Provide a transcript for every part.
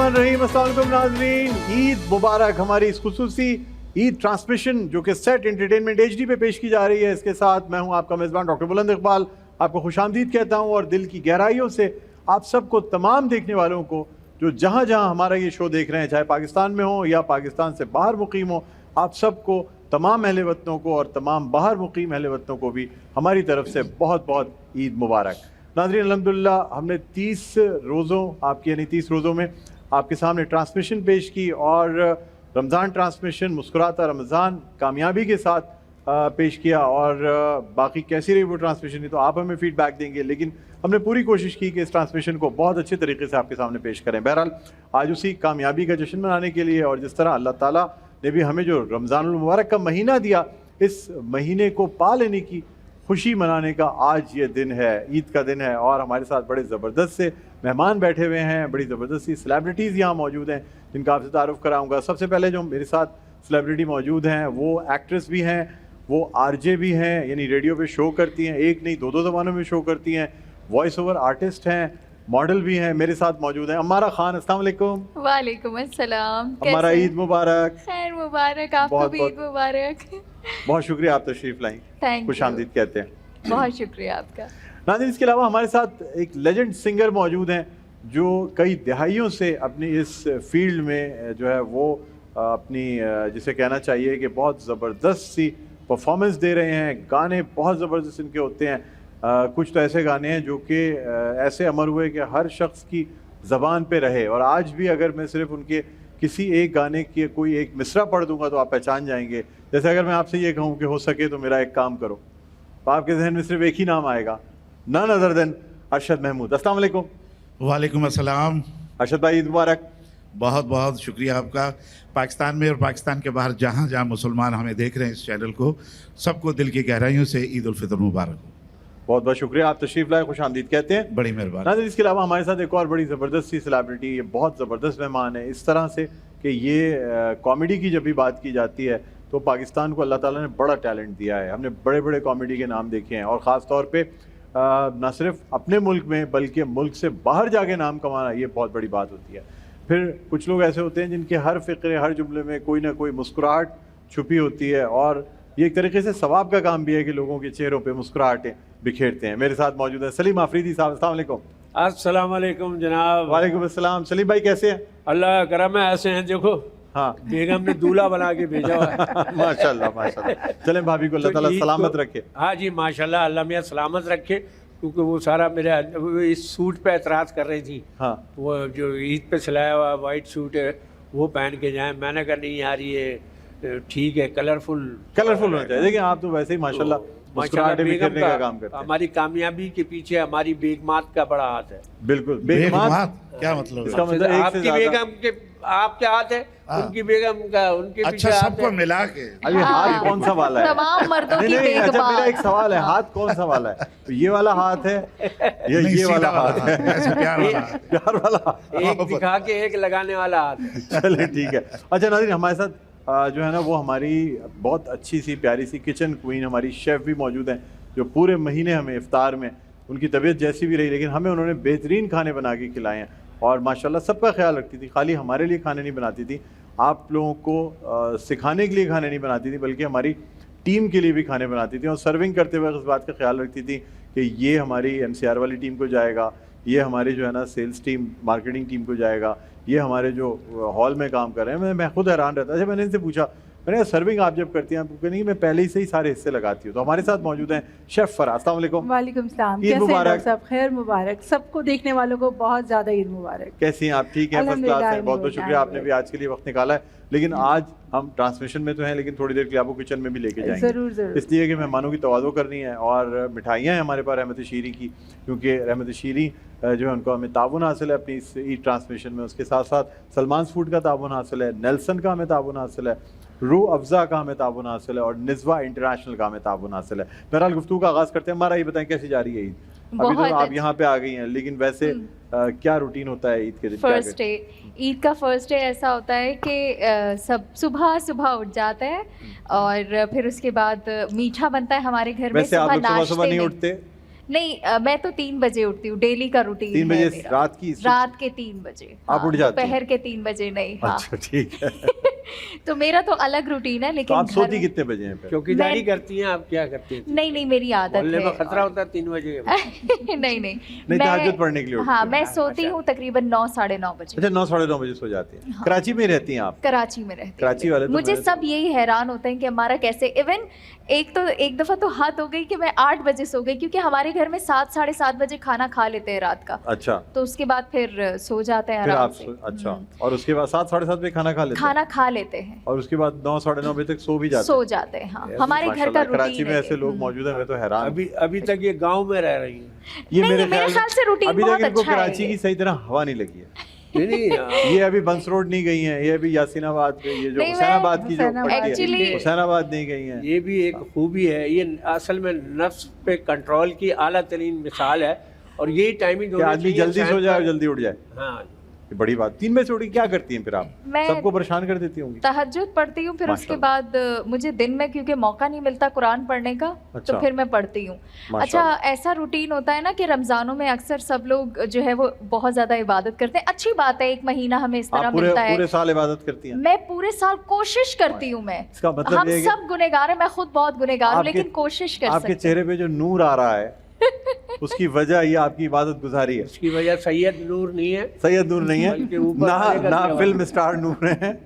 बिस्मिल्लाहिर्रहमानिर्रहीम। अस्सलाम वालेकुम नाज़रीन, ईद मुबारक। हमारी इस खुसूसी ईद ट्रांसमिशन जो कि सेट एंटरटेनमेंट HD पे पेश की जा रही है, इसके साथ मैं हूं आपका मेज़बान डॉक्टर बुलंद इकबाल। आपको खुशामदीद कहता हूं और दिल की गहराइयों से आप सबको, तमाम देखने वालों को जो जहां जहां हमारा ये शो देख रहे हैं, चाहे पाकिस्तान में हो या पाकिस्तान से बाहर मुकीम हो, आप सबको, तमाम अहले वतनों को और तमाम बाहर मुकीम अहले वतनों को भी हमारी तरफ से बहुत बहुत ईद मुबारक। नाज़रीन, अल्हम्दुलिल्लाह हमने 30 रोज़ों आपकी यानी 30 रोज़ों में आपके सामने ट्रांसमिशन पेश की और रमज़ान ट्रांसमिशन मुस्कुराता रमज़ान कामयाबी के साथ पेश किया। और बाकी कैसी रही वो ट्रांसमिशन की तो आप हमें फ़ीडबैक देंगे, लेकिन हमने पूरी कोशिश की कि इस ट्रांसमिशन को बहुत अच्छे तरीके से आपके सामने पेश करें। बहरहाल आज उसी कामयाबी का जश्न मनाने के लिए और जिस तरह अल्लाह ताला ने भी हमें जो रमज़ानुल मुबारक का महीना दिया, इस महीने को पा लेने की खुशी मनाने का आज ये दिन है, ईद का दिन है। और हमारे साथ बड़े ज़बरदस्त से मेहमान बैठे हुए हैं, बड़ी ज़बरदस्त सी सेलिब्रिटीज़ यहाँ मौजूद हैं जिनका आपसे तारुफ़ कराऊंगा। सबसे पहले जो मेरे साथ सेलिब्रिटी मौजूद हैं वो एक्ट्रेस भी हैं, वो RJ भी हैं, यानी रेडियो पे शो करती हैं, एक नहीं दो ज़बानों में शो करती हैं, वॉइस ओवर आर्टिस्ट हैं, मॉडल भी हैं। मेरे साथ मौजूद हैं अम्मारा खान। अस्सलाम वालेकुम। वालेकुम अस्सलाम। अम्मारा, ईद मुबारक। खैर मुबारक, आपको भी ईद मुबारक। बहुत शुक्रिया, आप तशरीफ़ लाई, खुशामदीद कहते हैं। बहुत शुक्रिया आपका। नाज़रीन, इसके अलावा हमारे साथ एक लेजेंड सिंगर मौजूद हैं जो कई दहाइयों से अपनी इस फील्ड में जो है वो अपनी जिसे कहना चाहिए कि बहुत ज़बरदस्त सी परफॉर्मेंस दे रहे हैं। गाने बहुत ज़बरदस्त इनके होते हैं। कुछ तो ऐसे गाने हैं जो कि ऐसे अमर हुए कि हर शख्स की ज़बान पे रहे, और आज भी अगर मैं सिर्फ उनके किसी एक गाने की कोई एक मिसरा पढ़ दूंगा तो आप पहचान जाएंगे। जैसे अगर मैं आपसे ये कहूँ कि हो सके तो मेरा एक काम करो, तो आपके जहन में सिर्फ एक ही नाम आएगा, none other than Arshad Mahmood. अस्सलाम वालेकुम। वालेकुम अस्सलाम। अरशद भाई, ईद मुबारक। बहुत बहुत शुक्रिया आपका। पाकिस्तान में और पाकिस्तान के बाहर जहाँ जहाँ मुसलमान हमें देख रहे हैं इस चैनल को, सबको दिल की गहराइयों से ईद उल फितर मुबारक हो। बहुत बहुत शुक्रिया, आप तशरीफ़ लाए, खुश आमदीद कहते हैं। बड़ी मेहरबानी। नाज़रीन, इसके अलावा हमारे साथ एक और बड़ी ज़बरदस्त सी सेलिब्रिटी, ये बहुत ज़बरदस्त मेहमान है इस तरह से कि ये कॉमेडी की जब भी बात की जाती है तो पाकिस्तान को अल्लाह ताला ने बड़ा टैलेंट दिया है। हमने बड़े बड़े कॉमेडी के नाम देखे हैं और ख़ास तौर पे न सिर्फ अपने मुल्क में बल्कि मुल्क से बाहर जाके नाम कमाना, ये बहुत बड़ी बात होती है। फिर कुछ लोग ऐसे होते हैं जिनके हर फ़िक्रे, हर जुमले में कोई ना कोई मुस्कुराहट छुपी होती है, और ये एक तरीके से सवाब का काम भी है कि लोगों के चेहरों पे मुस्कुराहटें बिखेरते हैं। मेरे साथ मौजूद है सलीम आफरीदी साहब। अस्सलाम वालेकुम। अस्सलाम वालेकुम जनाब। वालेकुम अस्सलाम। सलीम भाई कैसे हैं? अल्लाह का करम है, ऐसे हैं देखो। हाँ, बेगम ने दूल्हा बना के भेजा हुआ है। माशाल्लाह माशाल्लाह। चलें, भाभी को अल्लाह ताला सलामत रखे। हाँ जी माशाल्लाह, अल्लाह मियाँ सलामत रखे। क्योंकि वो सारा मेरे इस सूट पे एतराज़ कर रही थी। हाँ, वो जो ईद पे सिलाया हुआ वाइट सूट है वो पहन के जाएं। मैंने कहा नहीं यार, ये ठीक है, कलरफुल होना चाहिए। देखिए आप तो वैसे ही माशाल्लाह मुस्कुराहटें बिखेरने का काम करते हैं। हमारी कामयाबी के पीछे हमारी बेगमात का बड़ा हाथ है। बिल्कुल। बेगमात क्या मतलब? इसका मतलब एक से आपकी ज़्यादा। बेगम के आपके हाथ है, उनकी बेगम का उनके अच्छा, पीछे हाथ सबको है। मिला के। अभी हाथ कौन सा वाला है? तमाम मर्दों नहीं की नहीं, अच्छा मेरा बेगमात। एक सवाल है, हाथ कौन सा वाला है? तो ये वाला हाथ है या नहीं, ये वाला सीधा हाथ है? ऐसे प्यार वाला हाथ। प्यार वाला हाथ। एक दिखा के एक लगाने वाला हाथ है। चले ठीक है। अच्छा नाज़रीन, हमारे साथ जो है ना वो हमारी बहुत अच्छी सी प्यारी सी किचन क्वीन, हमारी शेफ़ भी मौजूद हैं जो पूरे महीने हमें इफ्तार में, उनकी तबीयत जैसी भी रही लेकिन हमें उन्होंने बेहतरीन खाने बना के खिलाए हैं और माशाल्लाह सबका ख्याल रखती थी। खाली हमारे लिए खाने नहीं बनाती थी, आप लोगों को सिखाने के लिए खाने नहीं बनाती थी, बल्कि हमारी टीम के लिए भी खाने बनाती थी और सर्विंग करते हुए इस बात का ख्याल रखती थी कि ये हमारी MCR वाली टीम को जाएगा, ये हमारी जो है ना सेल्स टीम, मार्केटिंग टीम को जाएगा, ये हमारे जो हॉल में काम कर रहे हैं। मैं खुद हैरान रहता। अच्छा, मैंने इनसे पूछा, मैंने सर्विंग आप जब करती हैं आपको कहने की मैं पहले ही से ही सारे हिस्से लगाती हूँ। तो हमारे साथ मौजूद हैं शेफ़ फराह। अस्सलाम वालेकुम। वालेकुम सलाम। ईद कैसे हैं मुबारक। डॉक्टर साहब? खैर मुबारक। सबको देखने वालों को बहुत ज़्यादा ईद मुबारक। कैसी हैं आप? ठीक है, फर्स्ट क्लास है। बहुत बहुत शुक्रिया, आपने भी आज के लिए वक्त निकाला है। लेकिन आज हम ट्रांसमिशन में तो हैं लेकिन थोड़ी देर के लिए आपको किचन में भी लेके जाएंगे। ज़रूर ज़रूर। इसलिए कि मेहमानों की तवाज़ो करनी है और मिठाइयाँ हैं हमारे पास रहमत शीरी की, क्योंकि रहमत शीरी जो है उनको हमें ताउन हासिल है अपनी इस ईद ट्रांसमिशन में। उसके साथ साथ सलमान फूड का ताउन हासिल है, नेल्सन का हमें ताउन हासिल है, रूह अफ़ज़ा का हमें ताउन हासिल है और निज़वा इंटरनेशनल का हमें ताउन हासिल है। बहरहाल गुफ्तगू का आगाज़ करते हैं। हमारा ये बताएं कैसी जा रही है ईद? अभी तो आप यहाँ पे आ गई हैं, लेकिन वैसे क्या रूटीन होता है ईद के दिन? फर्स्ट डे, ईद का फर्स्ट डे ऐसा होता है कि सब सुबह सुबह उठ जाते हैं और फिर उसके बाद मीठा बनता है हमारे घर में। वैसे आप लोग सुबह सुबह नहीं नाश्ते में। उठते? नहीं मैं तो 3 बजे उठती हूँ, डेली का रूटीन 3 है बजे मेरा। रात की? रात के 3 बजे आप उठ जाती हैं? दोपहर के 3 बजे नहीं। हाँ अच्छा ठीक है। तो मेरा तो अलग रूटीन है, तो लेकिन आप घर सोती में- कितने बजे हैं फिर? चौकीदारी मैं- करती हैं आप, क्या करती हैं? नहीं नहीं, मेरी आदत मोहल्ले है। में खतरा होता है 3 बजे? नहीं नहीं नहीं, तहज्जुद पढ़ने के लिए उठती हाँ, हैं। मैं सोती हूँ तकरीबन 9 साढ़े 9 बजे। अच्छा 9 साढ़े 9 बजे सो जाती हैं। कराची में रहती हैं आप? कराची में रहती कराची हूँ। वाले तो मुझे मेरे सब यही हैरान होते हैं कि हमारा कैसे, इवन एक दफ़ा तो हद हो गई कि मैं 8 बजे सो गई, क्योंकि हमारे घर में 7 साढ़े 7 बजे खाना खा लेते हैं रात का, अच्छा तो उसके बाद फिर सो जाते हैं फिर आराम आप से। अच्छा, और उसके बाद 7 साढ़े 7 बजे खाना खा लेते हैं? खाना खा लेते हैं, और उसके बाद 9 साढ़े 9 बजे तक सो भी जाते सो हैं? जाते हैं। हाँ, हमारे घर का माशाल्लाह, रूटीन कराची में ऐसे लोग मौजूद हैं, मैं तो हैरान हूं। अभी तक ये गांव में रह रही हैं? ये नहीं, मेरे ख्याल से रूटीन अभी बहुत तक इनको अच्छा है कराची ये। की सही तरह हवा नहीं लगी है। नहीं नहीं ये अभी बंस रोड नहीं गई हैं, ये अभी यासीनाबाद पे, ये जो नहीं, मैं- हुसैनाबाद की जो हुसैनाबाद। पट्टी है, Actually- हुसैनाबाद नहीं गई हैं। ये भी एक खूबी है, ये असल में नफ्स पे कंट्रोल की आला तरीन मिसाल है, और यही टाइमिंग कि आदमी जल्दी सो जाए और जल्दी उठ जाए, हाँ। ये बड़ी बात। 3 बजे से उठ के क्या करती हैं फिर आप? मैं- सबको परेशान कर देती होंगी। तहज्जुद पढ़ती हूँ, फिर उसके माशाल्लाह। बाद मुझे दिन में क्योंकि मौका नहीं मिलता कुरान पढ़ने का, अच्छा। तो फिर मैं पढ़ती हूँ। अच्छा, माशाल्लाह। ऐसा रूटीन होता है ना कि रमज़ानों में अक्सर सब लोग जो है वो बहुत ज़्यादा इबादत करते हैं। अच्छी बात है, एक महीना हमें इस तरह आप पूरे मिलता है। पूरे साल इबादत करती हैं? मैं पूरे साल कोशिश करती हूँ। मैं इसका मतलब हम ये है कि सब गुनहगार हैं, मैं खुद बहुत गुनहगार हूँ, आपके- लेकिन कोशिश कर आपके सकते चेहरे पे जो नूर आ रहा है उसकी वजह ये आपकी इबादत गुजारी है। इसकी वजह सैयद नूर नहीं है, सैयद नूर नहीं है, बल्कि ऊपर ना वाले का ना जवाब। फिल्म स्टार नूर है।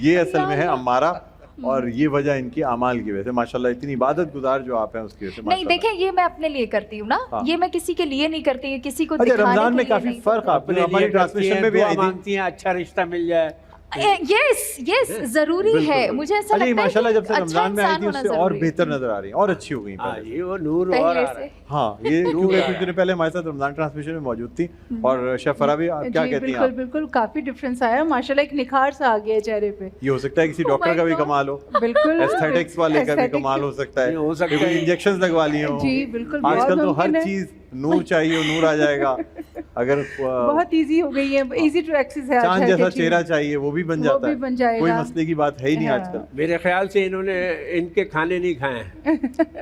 ये असल में है अम्मारा, और ये वजह इनकी अमाल की वजह से। माशाल्लाह इतनी इबादत गुजार जो आप हैं उसकी वजह से। नहीं, माशाल्लाह। देखें, ये मैं अपने लिए करती हूँ ना, हाँ। ये मैं किसी के लिए नहीं करती, ये किसी को अच्छा, दिखाने रमजान के में लिए काफी नहीं फर्क आपने अपने हमारी लिए ट्रांसमिशन करती में भी हैं, आई दुआ थी। मांगती हैं अच्छा रिश्ता मिल जाए। यस यस, जरूरी बिल्कुल, है। बिल्कुल। मुझे ऐसा अच्छा, ये लगता है माशाल्लाह कि जब से अच्छा रमजान में आई इंसान थी होना उससे और जरूरी है। बेहतर नजर आ रही है और अच्छी हो गई हाँ, पहले से। ये वो नूर और आ पहले रहा से। है। हाँ, ये क्योंकि कुछ दिन पहले हमारे साथ रमजान ट्रांसमिशन में मौजूद थी। और शेफ फराह भी, आप क्या जी, कहती हैं बिल्कुल आप? बिल्कुल, काफी डिफरेंस आया माशाल्लाह, एक निखार सा आ गया है चेहरे पे। ये हो सकता है किसी Oh डॉक्टर my का भी God. कमाल हो, बिल्कुल एस्थेटिक्स वाले का भी aesthetic- कमाल हो सकता है, ये हो सकता कोई है। इंजेक्शंस लगवा लिए हो। जी, बिल्कुल, आजकल बहुत तो हर मुमकिन है। चीज नूर चाहिए, नूर आ जाएगा। अगर बहुत इजी हो गई है, इजी टू एक्सेस है। चांद हर जैसा चीज़। चेहरा चाहिए, वो भी बन वो जाता भी है, बन जाएगा। कोई मसले की बात है ही नहीं हाँ। आजकल। मेरे ख्याल से इन्होंने इनके खाने नहीं खाए हैं।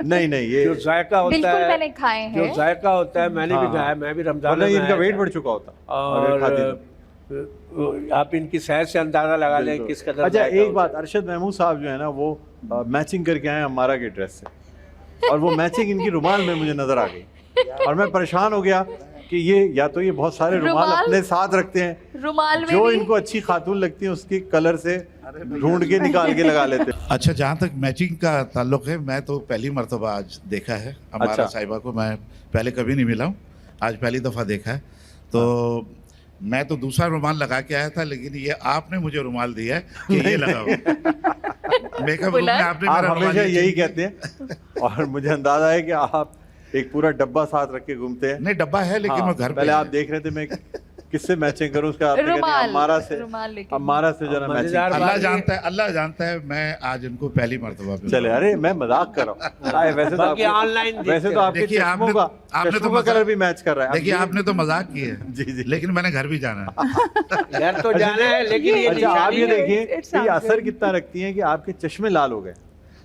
नहीं नहीं, ये जो जायका होता बिल्कुल है, मैंने खाए जो हैं। जायका होता है मैंने हाँ, भी खाया है, मैं भी रमजान वरना में इनका आया वेट था। बढ़ चुका होता अगर खाते तो। और आप इनकी सेहत से अंदाजा लगा लें बिल्कुल। किस कदर अच्छा, जायका एक होता बात, अरशद महमूद साहब जो है ना, वो मैचिंग करके आए हमारा के ड्रेस से, और वो मैचिंग इनकी रुमाल में मुझे नजर आ गई, और मैं परेशान हो गया कि ये या तो ये बहुत सारे रुमाल रुमाल? अपने साथ रखते हैं, रुमाल में जो भी इनको अच्छी खातून लगती है उसके कलर से ढूंढ के निकाल के लगा लेते हैं। अच्छा, जहाँ तक मैचिंग का ताल्लुक है, मैं तो पहली मर्तबा आज देखा है हमारा अच्छा। साहिबा को। मैं पहले कभी नहीं मिला हूँ, आज पहली दफ़ा देखा है। तो मैं तो दूसरा रुमाल लगा के आया था, लेकिन ये आपने मुझे रुमाल दिया है कि ये लगाओ। मेकअप रूम में आपने आप मेरा रुमाल हमेशा ये यही चेंज किया। कहते हैं, और मुझे अंदाजा है कि आप एक पूरा डब्बा साथ रख के घूमते हैं। नहीं, डब्बा है, लेकिन हाँ, मैं घर पे पहले है। आप देख रहे थे मैं किससे मैचिंग करूं, उसका आपने कहा रुमाल, अम्मारा से, रुमाल लेके। अम्मारा से जरा मैचिंग। मजेदार अल्लाह बात ये- जानता है, अल्लाह जानता है, मैं आज इनको पहली मर्तबा पे चले, अरे मैं मजाक कर रहा हूँ। वैसे तो बाकी आपके- ऑनलाइन वैसे तो देखते आपके देखिए, चश्मों आपने- का आपने तो चश्मों का मजाक- कलर भी मैच कर रहा है। देखिए, अब ये- आपने तो मजाक की है, जी जी। लेकिन मैंने घर भी जाना है। घर तो जाना है, लेकिन ये अच्छा, आप ये निशानी है। देखिए It कि ये sounds असर good. कितना रखती हैं कि आपके चश्मे लाल हो गए,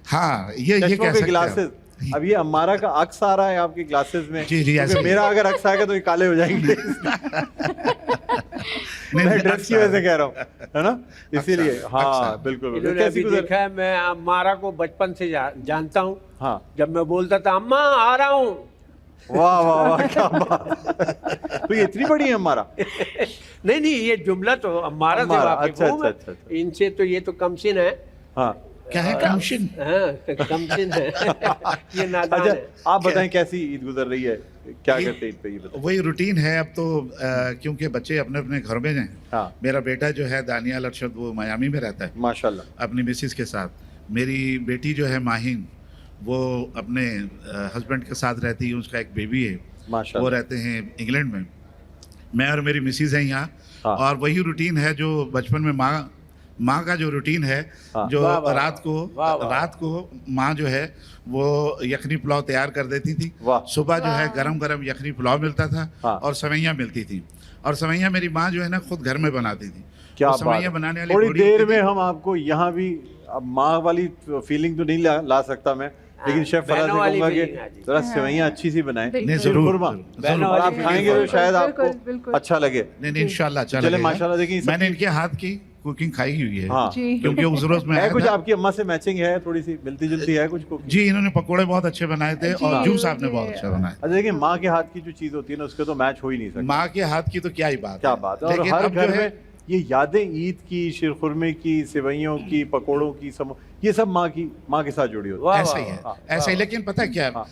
हाँ, ये चश्मों कह पे सकते हैं ग्लासेस। आप। अब ये अम्मारा का अक्स आ रहा है आपके ग्लासेस में, जी, जी, क्योंकि ऐसे ही। मेरा अगर अक्स आएगा तो ये काले हो जाएंगे। नहीं, मैं नहीं, ड्रेस की वजह से कह रहा हूँ, है ना, इसीलिए। अक्सर, हाँ अक्सर। बिल्कुल बिल्कुल। इन्होंने कैसी अभी गुजर, देखा है, मैं अम्मारा को बचपन से जानता हूँ। हाँ, जब मैं बोलता था अम्मा आ रहा हूँ, वाह वाह वाह, क्या बात। तो ये इतनी बड़ी है हमारा। नहीं नहीं, ये जुमला तो अम्मारा से अम्मारा, वाकिफ अच्छा, हूँ मैं। अच्छा, अच्छा। इनसे तो ये तो कमसिन है। हाँ, क्या है कमीशन? हाँ, कमसिन है। ये नादान अच्छा, है। आप बताएं कैसी ईद गुजर रही है, क्या करते हैं ईद पे, ये बताएं। वही रूटीन है अब तो, क्योंकि बच्चे अपने अपने घरों में हैं। हाँ, मेरा बेटा जो है दानियाल अरशद, वो मियामी में रहता है माशाल्लाह। अपनी मिसिस के साथ। मेरी बेटी जो है माहिन, वो अपने हस्बैंड के साथ रहती है, उसका एक बेबी है, वो माशाल्लाह। रहते हैं इंग्लैंड में। मैं और मेरी मिसिस हैं यहाँ। हाँ। और वही रूटीन है जो बचपन में माँ का जो रूटीन है, हाँ। जो वाह, वाह, रात को माँ जो है वो यखनी पुलाव तैयार कर देती थी। वाह। सुबह जो है गरम गरम यखनी पुलाव मिलता था। हाँ। और सवैयाँ मिलती थी, और सवैयाँ मेरी माँ जो है ना खुद घर में बनाती थी। क्या वो बात सवैयाँ है। बनाने वाली थोड़ी बूढ़ी देर होती में थी। हम आपको यहाँ भी, अब माँ वाली फीलिंग तो नहीं ला सकता मैं, लेकिन शेफ फराज बहनों से वाली कहूंगा feeling, हाँ कि जी। जरा सेवइयां अच्छी सी बनाएं बिल्कुल। नहीं जरूर खुरमा जरूर। बहनों और वाली आप feeling खाएंगे तो होगी। शायद बिल्कुल, आपको बिल्कुल। अच्छा लगे। नहीं नहीं इंशाल्लाह अच्छा चले लगेगा। माशाल्लाह देखिए मैंने इनके हाथ की कुकिंग खाई हुई है। हाँ जी। क्योंकि उस रोज में है आया कुछ था। आपकी अम्मा से मैचिंग है, थोड़ी सी मिलती जुलती है कुछ कुकिंग? जी इन्होंने पकोड़े बहुत अच्छे बनाए थे और जी, जूस आपने ये- बहुत अच्छा बनाया। अच्छा देखिए माँ के हाथ की जो चीज होती है ना उसके तो मैच हो ही नहीं सकता। माँ के हाथ की तो क्या ही बात क्या बात है। और लेकिन हर अब जो घर है- में ये यादें ईद की, शीरखुरमे की, सेवइयों की, पकोड़ों की, ये सब माँ के साथ जुड़ी होती है। वाह, ऐसा वाह, ही है वाह, ऐसा ही। लेकिन पता है क्या हाँ।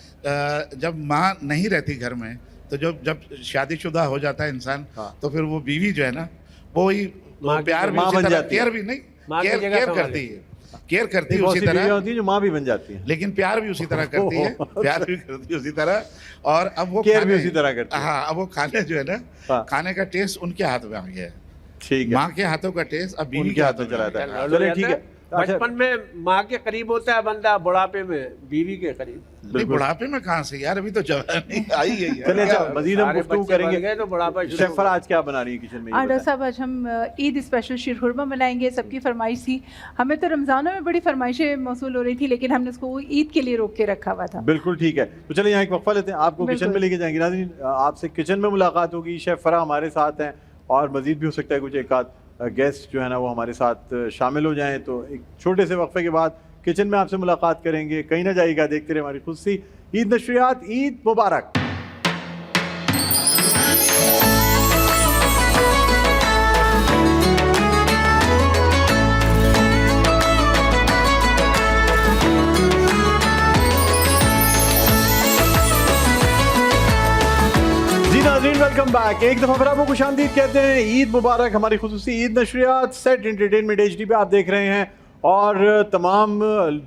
जब माँ नहीं रहती घर में तो जब शादीशुदा हो जाता है इंसान हाँ। तो फिर वो बीवी जो है ना वो ही माँ की प्यार भी माँ उसी बन तरह जाती है। केयर भी नहीं माँ की केयर जगह केयर संभाल करती लेती है केयर करती है बहुत उसी सी बीवियां तरह। होती है जो माँ भी बन जाती है। लेकिन प्यार भी उसी तरह करती है प्यार भी करती है उसी तरह। और अब वो केयर भी खाने- उसी तरह करती है। हाँ अब वो खाने जो है ना हाँ। खाने का टेस्ट उनके हाथ में आ गया है। ठीक है, माँ के हाथों का टेस्ट अब बीवी उनके के हाथों हाथों में चला आ जाता गया। है। लड़ चलिए जाता ठीक है। अच्छा, बचपन में माँ के करीब होता है बंदा, बुढ़ापे में बीवी के करीब। नहीं बिल्कुल। बुढ़ापे में कहाँ से यार, अभी तो जवानी आई है यार। चलिए अच्छा मजीद हम सारे गुफ्तगू बच्चे बन करेंगे। गए तो बुढ़ापा शुरू शेफ हो फराज गया। आज क्या बना रही है किचन में, ये डॉक्टर बताएं। साहब आज हम ईद स्पेशल शीरखुरमा बनाएंगे। सबकी फरमाइश थी, हमें तो रमज़ानों में बड़ी फरमाइशें मौसूल हो रही थी लेकिन हमने उसको ईद के लिए रोक के रखा हुआ था। बिल्कुल ठीक है। तो चलिए यहाँ एक वक्फा लेते हैं, आपको किचन बिल्कुल। में लेके जाएंगे। नाज़रीन आपसे किचन में मुलाकात होगी, शेफ फरा हमारे साथ हैं और मजीद भी हो सकता है कुछ एक आध गेस्ट जो है ना वो हमारे साथ शामिल हो जाएं। तो एक छोटे से वक्फे के बाद किचन में आपसे मुलाकात करेंगे, कहीं ना जाइएगा, देखते रहे हमारी खुद सी ईद नशरियात। ईद मुबारक। जी नाज़रीन वेलकम बैक। एक दफ़ा फिर आपको खुशामदीद कहते हैं, ईद मुबारक। हमारी खुसूसी ईद नशरियात सेट एंटरटेनमेंट HD पे आप देख रहे हैं और तमाम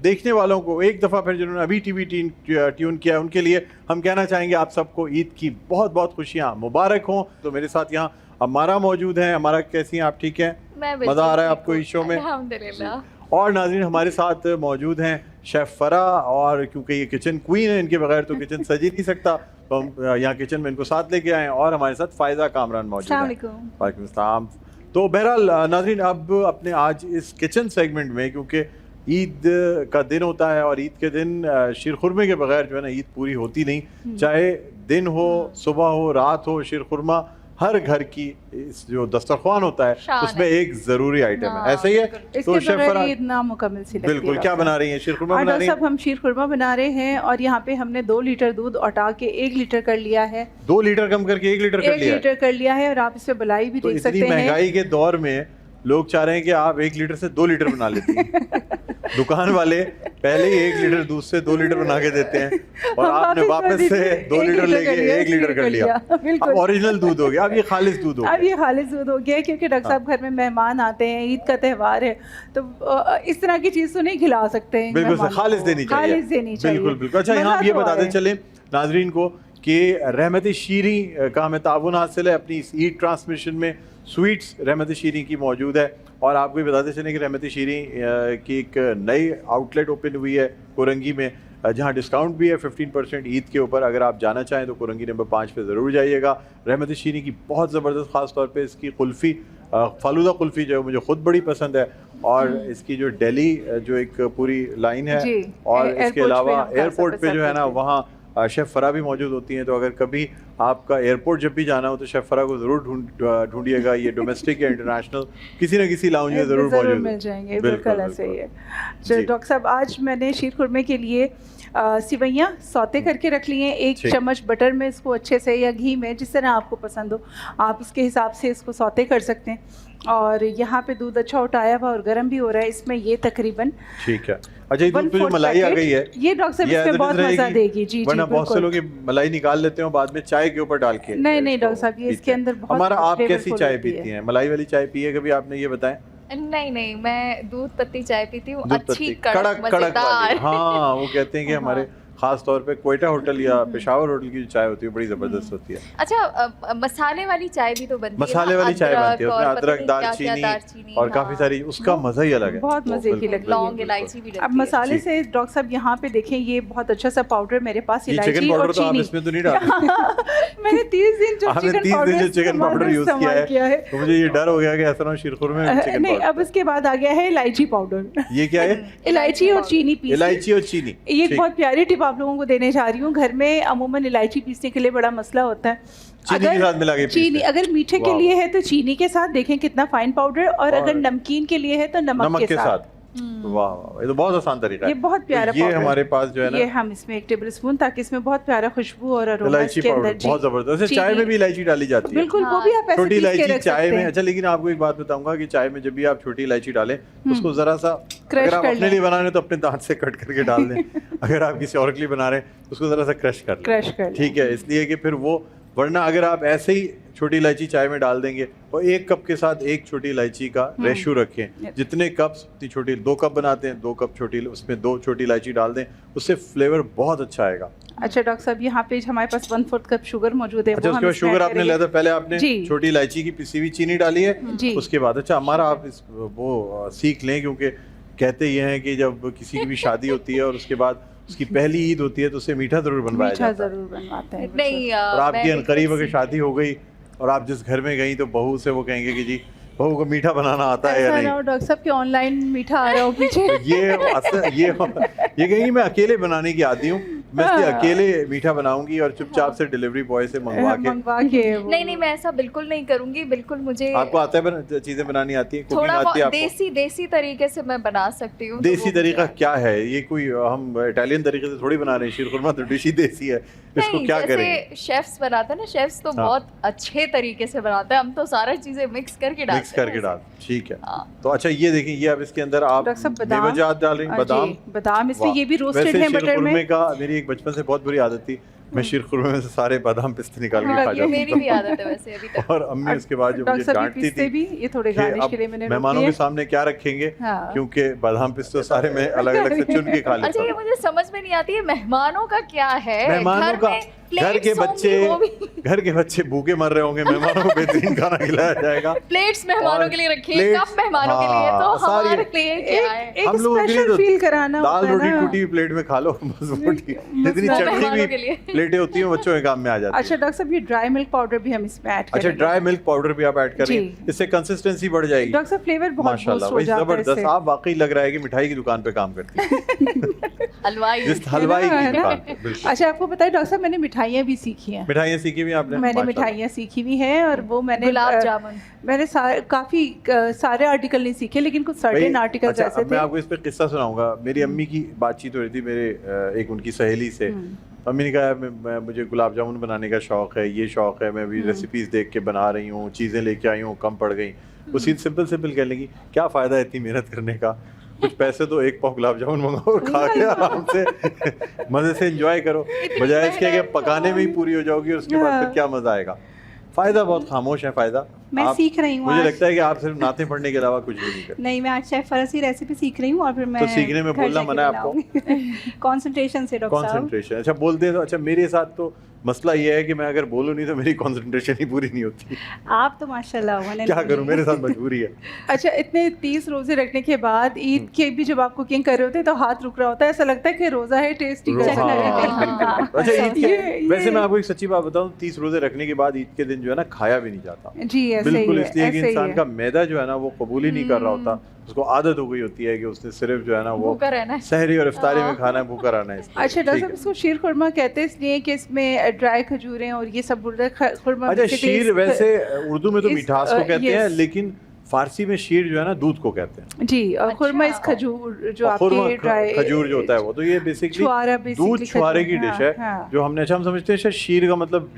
देखने वालों को एक दफ़ा फिर जिन्होंने अभी TV ट्यून किया है उनके लिए हम कहना चाहेंगे आप सबको ईद की बहुत बहुत खुशियाँ मुबारक हों। तो मेरे साथ यहाँ अमारा मौजूद हैं। अमारा कैसी हैं आप, ठीक हैं? मैं बिल्कुल मज़ा आ रहा है ठीक आपको हूँ। इस शो में? अल्हम्दुलिल्लाह। और नाज़रीन हमारे साथ मौजूद हैं शेफ़ फरा, और क्योंकि ये किचन क्वीन है, इनके बगैर तो किचन सज ही नहीं सकता, तो हम यहाँ किचन में इनको साथ लेके आए हैं। और हमारे साथ फ़ायज़ा कामरान मौजूद है। अस्सलाम वालेकुम। वालेकुम अस्सलाम। तो बहरहाल नाज़रीन अब अपने आज इस किचन सेगमेंट में, क्योंकि ईद का दिन होता है और ईद के दिन शीरखुरमे के बगैर जो है ना ईद पूरी होती नहीं। चाहे दिन हो, सुबह हो, रात हो, शीरखुरमा हर घर की इस जो दस्तरख्वान होता है शान उसमें है। एक ज़रूरी आइटम है। हाँ, ऐसा ही है? इसके तो शेफ़ बगैर फरा ईद नामुकम्मल सी लगती है। बिल्कुल, क्या बना रही हैं? शीरखुरमा बना डॉक्टर रही हैं? साहब हम शीरखुरमा बना रहे हैं और यहाँ पे हमने 2 लीटर दूध उठा के 1 लीटर कर लिया है। 2 लीटर कम करके 1 लीटर कर 1 लिया है। लीटर कर लिया है और आप इसमें बलाई भी तो देख इतनी सकते हैं। महंगाई के दौर में लोग चाह रहे हैं कि आप 1 लीटर से 2 लीटर बना लेती हैं। दुकान वाले पहले ही 1 लीटर दूध से 2 लीटर बना के देते हैं और हम आपने वापस से 2 लीटर लेके 1 लीटर कर लिया। बिल्कुल। अब ओरिजिनल दूध हो गया, अब ये खालिस दूध हो अब गया। ये खालिस दूध हो गया है, क्योंकि डॉक्टर साहब घर में मेहमान आते हैं, ईद का त्यौहार है, तो इस तरह की चीज़ तो नहीं खिला सकते हैं बिल्कुल मेहमानों खालिस को। देनी चाहिए। खालिस देनी चाहिए। बिल्कुल बिल्कुल। अच्छा यहाँ मज़ा हम ये तो बताते आए। चले नाजरीन को कि रहमत शीरी का हमें ताउन हासिल है अपनी इस ईद ट्रांसमिशन में। स्वीट्स रहमत शीरी की मौजूद है और आपको ये बताते चलें कि रहमत शीरी की एक नई आउटलेट ओपन हुई है कोरंगी में, जहाँ डिस्काउंट भी है 15% ईद के ऊपर। अगर आप जाना चाहें तो कोरंगी नंबर 5 पे ज़रूर जाइएगा। रहमत शीरी की बहुत ज़बरदस्त ख़ास तौर पे इसकी कुल्फ़ी, फालूदा कुल्फ़ी जो है मुझे ख़ुद बड़ी पसंद है, और इसकी जो दिल्ली जो एक पूरी लाइन है, जी, और एयरपोर्ट इसके पे अलावा हम खा एयरपोर्ट सकते पे जो है ना हैं। वहाँ शेफ़ फरा भी मौजूद होती हैं। तो अगर कभी आपका एयरपोर्ट जब भी जाना हो तो शेफ़ फरा को ज़रूर ढूंढिएगा। ये डोमेस्टिक या इंटरनेशनल किसी न किसी लाउंज में ज़रूर मौजूद मिल जाएंगे। बिल्कुल ऐसे ही है। जी। तो डॉक्टर साहब आज मैंने शीरखुरमे के लिए सिवैयाँ सौते करके रख ली हैं। 1 ठीक। चम्मच बटर में इसको अच्छे से, या घी में, जिस तरह आपको पसंद हो आप उसके हिसाब से इसको सौते कर सकते हैं। और यहाँ पे दूध अच्छा उठाया हुआ और गर्म भी हो रहा है। इसमें ये तकरीबन ठीक है। अच्छा ये दूध पे जो 1/4 मलाई आ पैकेट, गई है ये डॉक्टर साहब इसमें बहुत मज़ा देगी। जी वरना जी बहुत से बिल्कुल। लोग ये मलाई निकाल लेते हैं बाद में चाय के ऊपर डाल के नहीं, नहीं, इसको डॉक्टर साहब, ये पीते इसके हैं। अंदर बहुत हमारा आप कैसी फ्लेवरफुल चाय होती है। पीती हैं? मलाई वाली चाय पी है कभी आपने, ये बताएं? नहीं नहीं, मैं दूध पत्ती चाय पीती हूँ, दूध अच्छी पत्ती कड़क कड़क वाली। मजेदार। हाँ वो कहते हैं कि हमारे खास तौर पे क्वेटा होटल या पेशावर होटल की जो चाय होती है बड़ी ज़बरदस्त होती है। अच्छा मसाले वाली चाय भी तो बनती है मसाले ना, वाली चाय बनती है, उसमें और पता अदरक, नहीं क्या-क्या, दालचीनी और काफ़ी हाँ। सारी, उसका मज़ा ही अलग है। बहुत मज़े की बिल्कुल, लगती है। लौंग बिल्कुल, इलायची भी अब डलती है। मसाले जी। से डॉक्टर साहब यहाँ पे देखें, ये बहुत अच्छा सा पाउडर मेरे पास ये इलायची चिकन और पाउडर तो आप चीनी। इसमें तो नहीं डालते। मैंने 30 दिन जो आपने चिकन 30 पाउडर दिन जो चिकन पाउडर यूज़ इस्तेमाल किया है, है तो मुझे ये डर हो गया कि ऐसा ना हो शीरखुर में चिकन नहीं, अब पाउडर। उसके बाद आ गया है इलायची पाउडर। ये क्या है? इलायची और चीनी पीसी। इलायची और चीनी। ये एक ठीक। बहुत प्यारी टिप आप लोगों को देने जा रही हूँ। घर में अमूमन इलायची पीसने के लिए बड़ा मसला होता है। चीनी के साथ मिला के पीसते चीनी हैं। अगर मीठे के वाह। लिए है तो चीनी के साथ देखें कितना फाइन पाउडर, और अगर नमकीन के लिए है तो नमक के साथ। वाह वाह, ये तो बहुत आसान तरीका है। ये बहुत प्यारा तो ये पाउडर। हमारे पास जो है ये ना हम इसमें 1 टेबल स्पून, ताकि इसमें बहुत प्यारा खुशबू और अरोमा इलायची इसके पाउडर अंदर। जी। बहुत जबरदस्त। वैसे चाय चीनी। में भी इलायची डाली जाती है। बिल्कुल, वो हाँ। भी आप ऐसे छोटी पीस के इलायची रख चाय सकते में। हैं। अच्छा, लेकिन आपको एक बात बताऊंगा कि चाय में जब भी आप छोटी इलायची डालें उसको जरा सा, क्रश अगर आप कर अपने लें। लिए बना रहे हैं तो अपने दांत से कट करके डाल दें। अगर आप किसी और के लिए बना रहे हैं उसको जरा सा क्रश कर लें। क्रश कर लें। ठीक है, इसलिए कि फिर वो, वरना अगर आप ऐसे ही छोटी इलायची चाय में डाल देंगे और 1 कप के साथ 1 छोटी इलायची का रेशियो रखें, जितने कप्स उतनी छोटी, 2 कप बनाते हैं, 2 कप छोटी, उसमें 2 छोटी इलायची डाल दें, उससे फ्लेवर बहुत अच्छा आएगा। अच्छा डॉक्टर साहब, यहाँ पे हमारे पास 1/4 कप शुगर मौजूद है। अच्छा, वो उसके हम बाद इसमें शुगर ऐड आपने करेंगे। लिया था, पहले आपने जी। छोटी इलायची की पिसी हुई चीनी डाली है। जी। उसके बाद अच्छा हमारा आप वो सीख लें, क्योंकि कहते ये हैं कि जब किसी की भी शादी होती है और उसके बाद उसकी पहली ईद होती है तो उसे मीठा जरूर बनवाया मीठा जाता है। जरूर बनवाते हैं। नहीं और आपकी मैं अनकरीब अगर बिल्कुल शादी हो गई और आप जिस घर में गई तो बहू से वो कहेंगे कि जी बहू को मीठा बनाना आता है या ऐसा नहीं। ना हो डॉक्टर साहब कि ऑनलाइन मीठा आ रहा हो पीछे। तो ये कहेंगी मैं अकेले बनाने की आदी हूँ, मैं इसलिए अकेले मीठा बनाऊंगी और चुपचाप से डिलीवरी बॉय से मंगवा के। नहीं मैं ऐसा बिल्कुल नहीं करूंगी। बिल्कुल मुझे आपको आता है चीजें बनानी आती है, कुकिंग थोड़ा आती है बहुत आपको? देसी तरीके से मैं बना सकती हूँ। देसी तरीका क्या है? ये कोई हम इटालियन तरीके से थोड़ी बना रहे हैं, शीरखुरमा तो डिश ही देसी है, इसको नहीं, क्या जैसे करेंगे? शेफ्स बनाते हैं ना, शेफ्स तो हाँ। बहुत अच्छे तरीके से बनाते हैं। हम तो सारी चीजें मिक्स करके डालते हैं। मिक्स करके डाल, ठीक है। हाँ। तो अच्छा ये देखिए, ये अब इसके अंदर आप डॉक्टर साहब बादाम, मेवाजात डाल रही हैं, बादाम। बादाम इसमें वाह। ये भी रोस्टेड वैसे है बटर शीरखुरमे में। का मेरी एक बचपन से बहुत बुरी आदत थी, मैं शीरखुरमे में से सारे बादाम पिस्ते निकाल के खा ये जाता मेरी भी आदत है वैसे अभी तक। और अम्मी उसके बाद जो डॉक्टर मुझे साहब ये डांटती पिस्ते थी भी ये थोड़े कि गार्निश अब के लिए मैंने रोक मेहमानों दिए। के सामने क्या रखेंगे, हाँ। क्योंकि बादाम पिस्ते सारे मैं अलग अलग से चुन के खा लेता अच्छा, ये हूँ। मुझे समझ में नहीं आती है मेहमानों का क्या है। मेहमानों का, घर के बच्चे भूखे मर रहे होंगे, मेहमानों को बेहतरीन खाना खिलाया जाएगा। प्लेट्स मेहमानों और के लिए रखिए, plates, कप मेहमानों के लिए, तो हाँ, हमारे सारी- लिए क्या है? एक हम लोगों के लिए स्पेशल तो फील कराना दाल होता है रोटी ना। टूटी हुई प्लेट में खा लो, बस वो ठीक। जितनी वो चटनी मेहमानों के भी लिए। प्लेटें होती हैं बच्चों के काम में आ जाती अच्छा है। डॉक्टर साहब, ये ड्राई मिल्क पाउडर भी हम इसमें ऐड अच्छा, करेंगे। ड्राई मिल्क पाउडर भी आप ऐड करें, जी। इससे कंसिस्टेंसी बढ़ जाएगी। डॉक्टर साहब फ्लेवर बहुत माशाल्लाह, बूस्ट हो वही जाता है जबरदस्त। इससे। आप वाकई लग रहा है कि मिठाई की दुकान पे काम करती है, हलवाई। जिस हलवाई है की ना? दुकान पे, बिल्कुल। अच्छा आपको पता है डॉक्टर साहब, मैंने मिठाइयाँ भी सीखी हैं। मिठाइयाँ सीखी भी आपने? मैंने माशाल्लाह। मिठाइयाँ सीखी भी हैं, और वो मैंने गुलाब जामुन। मैंने काफी सारे आर्टिकल नहीं सीखे, लेकिन कुछ सर्टेन भाई, आर्टिकल्स अच्छा, ऐसे अब मैं थे। आपको इस पे किस्सा सुनाऊंगा। मेरी अम्मी की बातचीत हो रही थी मेरे एक उनकी सहेली से। अम्मी ने कहा मुझे गुलाब जामुन बनाने का शौक है, ये शौक है, मैं भी रेसिपीज देख के बना रही हूँ, चीज़ें लेके आई हूँ, कम पड़ गई। उसी सिंपल कहने लगी, क्या फ़ायदा है इतनी मेहनत करने का, कुछ पैसे तो 1 पाव गुलाब जामुन मंगाओ और खा के आराम से मज़े से एंजॉय करो, बजाय इसके कि पकाने में ही पूरी हो जाओगी और उसके बाद फिर क्या मज़ा आएगा। फ़ायदा बहुत खामोश है फ़ायदा। मैं सीख रही हूँ मुझे आज। लगता है कि आप सिर्फ नाते पढ़ने के अलावा कुछ भी नहीं करते। नहीं, मैं आज शेफ फरस की रेसिपी सीख रही हूँ और फिर मैं तो सीखने में घर बोलना जाके मना है आपको? बनाऊंगी। कंसंट्रेशन से डॉक्टर साहब। कंसंट्रेशन, अच्छा बोलते हैं तो। अच्छा, मेरे साथ तो मसला ये है कि मैं अगर बोलूँ नहीं तो मेरी कंसंट्रेशन ही पूरी नहीं होती। आप तो माशाल्लाह क्या करूँ, मेरे साथ मजबूरी है। अच्छा, इतने 30 रोजे रखने के बाद ईद के भी जब आप कुकिंग कर रहे होते हैं तो हाथ रुक रहा होता है, ऐसा लगता है कि रोजा है, टेस्टी हाँ, करना है। बिल्कुल। अच्छा, ईद के ये- वैसे मैं आपको एक सच्ची बात बताऊं, 30 रोजे रखने के बाद ईद के दिन जो है ना खाया भी नहीं जाता, जी ऐसे बिल्कुल। ही है, इसलिए कि ऐसे ही इंसान है। का मैदा जो है ना वो कबूल ही नहीं कर रहा होता, उसको आदत हो गई होती है कि उसने सिर्फ जो है ना वो भूखा रहना है। सहरी और इफ्तारी में खाना है, भूखा रहना है इसलिए। अच्छा डॉक्टर ठीक साहब, है। इसको शीर खुरमा कहते हैं इसलिए कि इसमें ड्राई खजूरें और ये सब खुरमा। अच्छा, शीर वैसे उर्दू में तो इस- मिठास को कहते हैं, yes। लेकिन फारसी में शीर जो है ना दूध को कहते हैं। जी, और खुरमा इस अच्छा। खजूर जो और खुरमा आपके ड्राई खजूर जो होता है वो तो ये बेसिकली छुआरा, दूध basically छुआरे की खजूर, डिश हाँ, है हाँ। जो हमने, अच्छा हम समझते हैं शायद शीर का मतलब